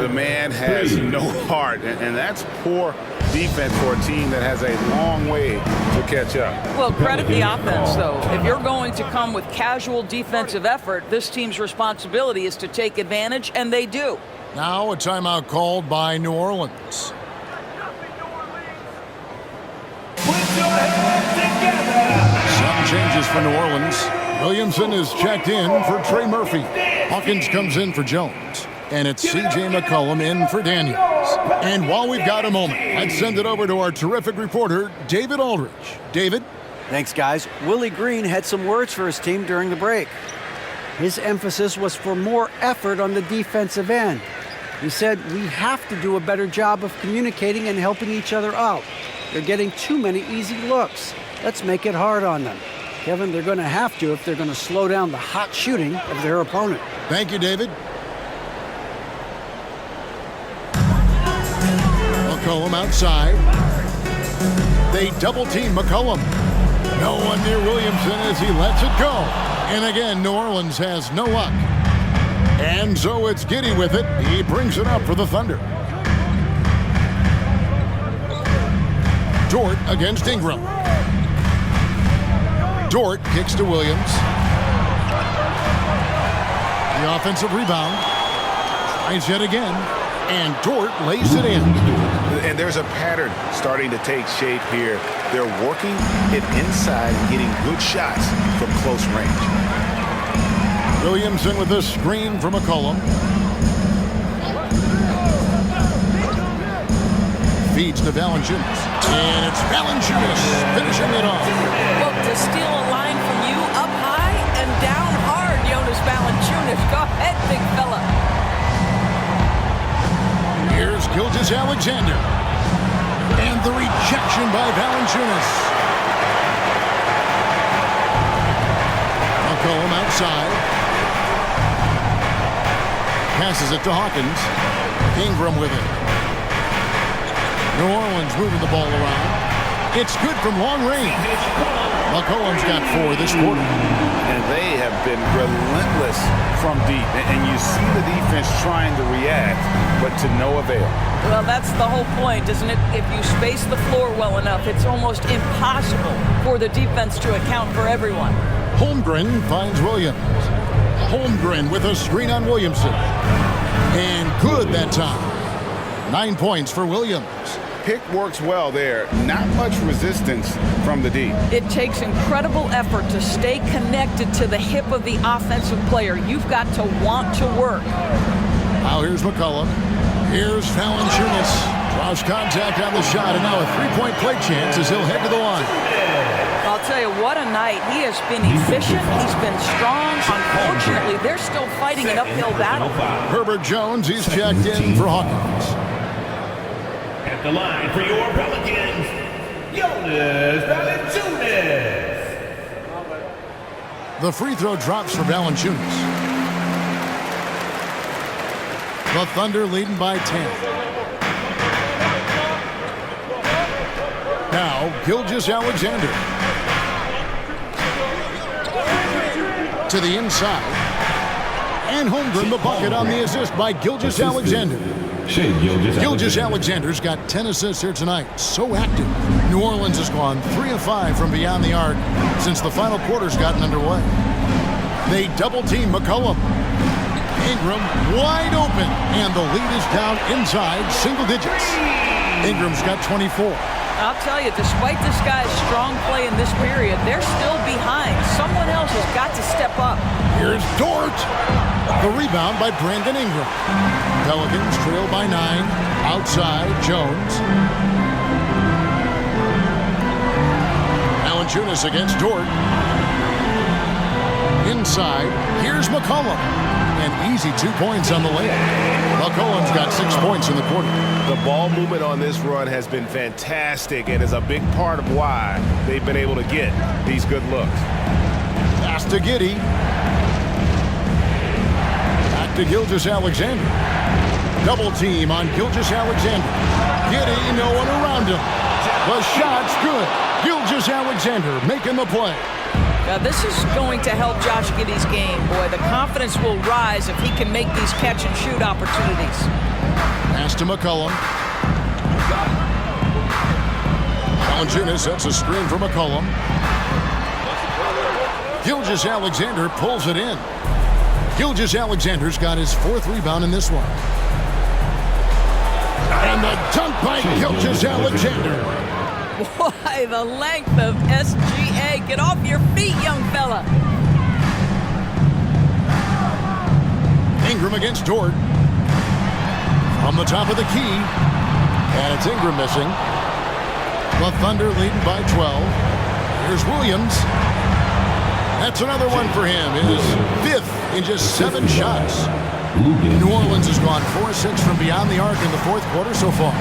Speaker 12: The man has no heart, and that's poor defense for a team that has a long way to catch up.
Speaker 3: Well, credit the offense, though. If you're going to come with casual defensive effort, this team's responsibility is to take advantage, and they do.
Speaker 1: Now a timeout called by New Orleans. Some changes for New Orleans. Williamson is checked in for Trey Murphy. Hawkins comes in for Jones. And it's C.J. McCollum in for Daniels. And while we've got a moment, let's send it over to our terrific reporter, David Aldridge. David?
Speaker 6: Thanks, guys. Willie Green had some words for his team during the break. His emphasis was for more effort on the defensive end. He said, we have to do a better job of communicating and helping each other out. They're getting too many easy looks. Let's make it hard on them. Kevin, they're going to have to if they're going to slow down the hot shooting of their opponent.
Speaker 1: Thank you, David. McCollum outside. They double-team McCollum. No one near Williamson as he lets it go. And again, New Orleans has no luck. And so it's Giddey with it. He brings it up for the Thunder. Dort against Ingram. Dort kicks to Williams. The offensive rebound. Tries yet again. And Dort lays it in.
Speaker 7: And there's a pattern starting to take shape here. They're working it inside and getting good shots from close range.
Speaker 1: Williamson with the screen from McCollum. Feeds to Valanciunas. And it's Valanciunas finishing it off.
Speaker 5: Look, to steal a line from you up high and down hard, Jonas Valanciunas. Go ahead, big fella.
Speaker 1: Here's Gilgeous-Alexander. And the rejection by Valanciunas. McCollum outside. Passes it to Hawkins. Ingram with it. New Orleans moving the ball around. It's good from long range. McCollum's got 4 this quarter.
Speaker 7: And they have been relentless from deep. And you see the defense trying to react, but to no avail.
Speaker 3: Well, that's the whole point, isn't it? If you space the floor well enough, it's almost impossible for the defense to account for everyone.
Speaker 1: Holmgren finds Williams. Holmgren with a screen on Williamson. And good that time. 9 points for Williams.
Speaker 7: Pick works well there. Not much resistance from the D.
Speaker 3: It takes incredible effort to stay connected to the hip of the offensive player. You've got to want to work.
Speaker 1: Now here's McCollum. Here's Valanciunas. Draws contact on the shot, and now a three-point play chance as he'll head to the line.
Speaker 3: I'll tell you, what a night. He has been efficient. He's been strong. Unfortunately, they're still fighting an uphill battle.
Speaker 1: Herbert Jones, he's checked in for Hawkins.
Speaker 4: At the line for your Pelicans, Jonas Valanciunas.
Speaker 1: The free throw drops for Valanciunas. The Thunder leading by 10. Now, Gilgeous-Alexander. To the inside. And Holmgren the bucket on the assist by Gilgeous-Alexander. Gilgeous Alexander's got 10 assists here tonight. So active. New Orleans has gone 3 of 5 from beyond the arc since the final quarter's gotten underway. They double-team McCollum. Ingram wide open, and the lead is down inside single digits. Ingram's got 24.
Speaker 3: I'll tell you, despite this guy's strong play in this period, they're still behind. Someone else has got to step up.
Speaker 1: Here's Dort. The rebound by Brandon Ingram. Pelicans trail by 9. Outside, Jones. Valanciunas against Dort. Inside, here's McCollum. An easy 2 points on the layup. McCollum's got 6 points in the quarter.
Speaker 12: The ball movement on this run has been fantastic and is a big part of why they've been able to get these good looks.
Speaker 1: Pass to Giddey. Back to Gilgeous Alexander. Double team on Gilgeous Alexander. Giddey, no one around him. The shot's good. Gilgeous Alexander making the play.
Speaker 3: Now, this is going to help Josh Giddey's game, boy. The confidence will rise if he can make these catch-and-shoot opportunities.
Speaker 1: Pass to McCollum. Valanciunas sets a screen for McCollum. Gilgeous Alexander pulls it in. Gilgeous Alexander's got his 4th rebound in this one. And the dunk by Gilgeous Alexander.
Speaker 3: Why, the length of SGA. Get off your feet, young fella.
Speaker 1: Ingram against Dort. From the top of the key. And it's Ingram missing. The Thunder leading by 12. Here's Williams. That's another one for him. His 5th in just 7 shots. New Orleans has gone 4-6 from beyond the arc in the 4th quarter so far.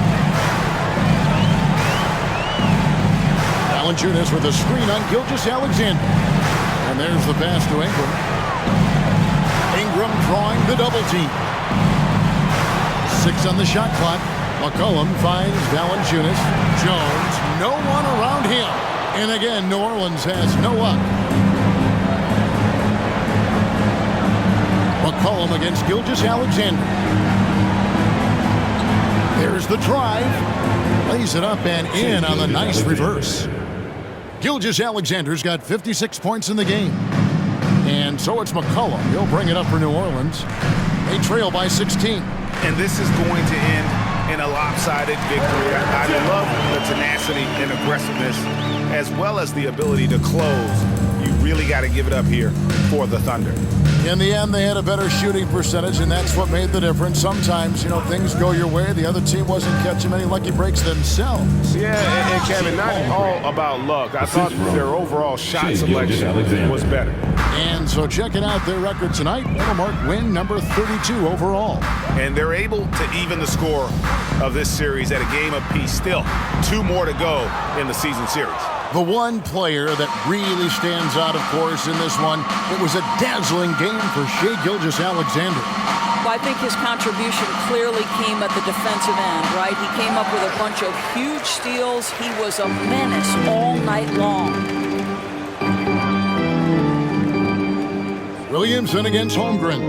Speaker 1: Valanciunas with a screen on Gilgeous Alexander. And there's the pass to Ingram. Ingram drawing the double team. 6 on the shot clock. McCollum finds Valanciunas. Jones, no one around him. And again, New Orleans has no up. McCollum against Gilgeous Alexander. There's the drive. Lays it up and in on the nice reverse. Gilgeous Alexander's got 56 points in the game. And so it's McCollum. He'll bring it up for New Orleans. They trail by 16.
Speaker 7: And this is going to end in a lopsided victory. I love the tenacity and aggressiveness, as well as the ability to close. You really got to give it up here for the Thunder.
Speaker 1: In the end, they had a better shooting percentage, and that's what made the difference. Sometimes, things go your way. The other team wasn't catching many lucky breaks themselves.
Speaker 12: Yeah, and Kevin, not all about luck. I thought their overall shot selection was better.
Speaker 1: And so checking out their record tonight, Mark win number 32 overall.
Speaker 7: And they're able to even the score of this series at a game apiece. Still 2 more to go in the season series.
Speaker 1: The one player that really stands out, of course, in this one, it was a dazzling game for Shai Gilgeous Alexander.
Speaker 5: Well, I think his contribution clearly came at the defensive end, right? He came up with a bunch of huge steals. He was a menace all night long.
Speaker 1: Williamson against Holmgren.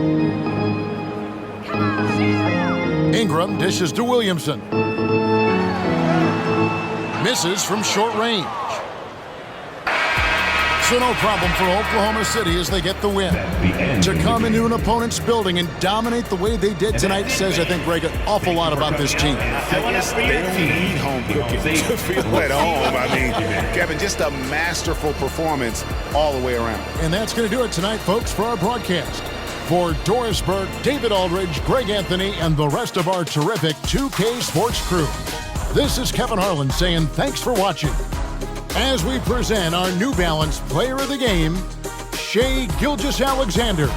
Speaker 1: Ingram dishes to Williamson. Misses from short range. So no problem for Oklahoma City as they get the win. To come into an opponent's building and dominate the way they did tonight says, I think, Greg, an awful lot about this team.
Speaker 7: I guess they don't need home cooking to feel at home. I mean, Kevin, just a masterful performance all the way around.
Speaker 1: And that's going to do it tonight, folks, for our broadcast. For Doris Burke, David Aldridge, Greg Anthony, and the rest of our terrific 2K Sports crew, this is Kevin Harlan saying thanks for watching. As we present our New Balance Player of the Game, Shai Gilgeous Alexander.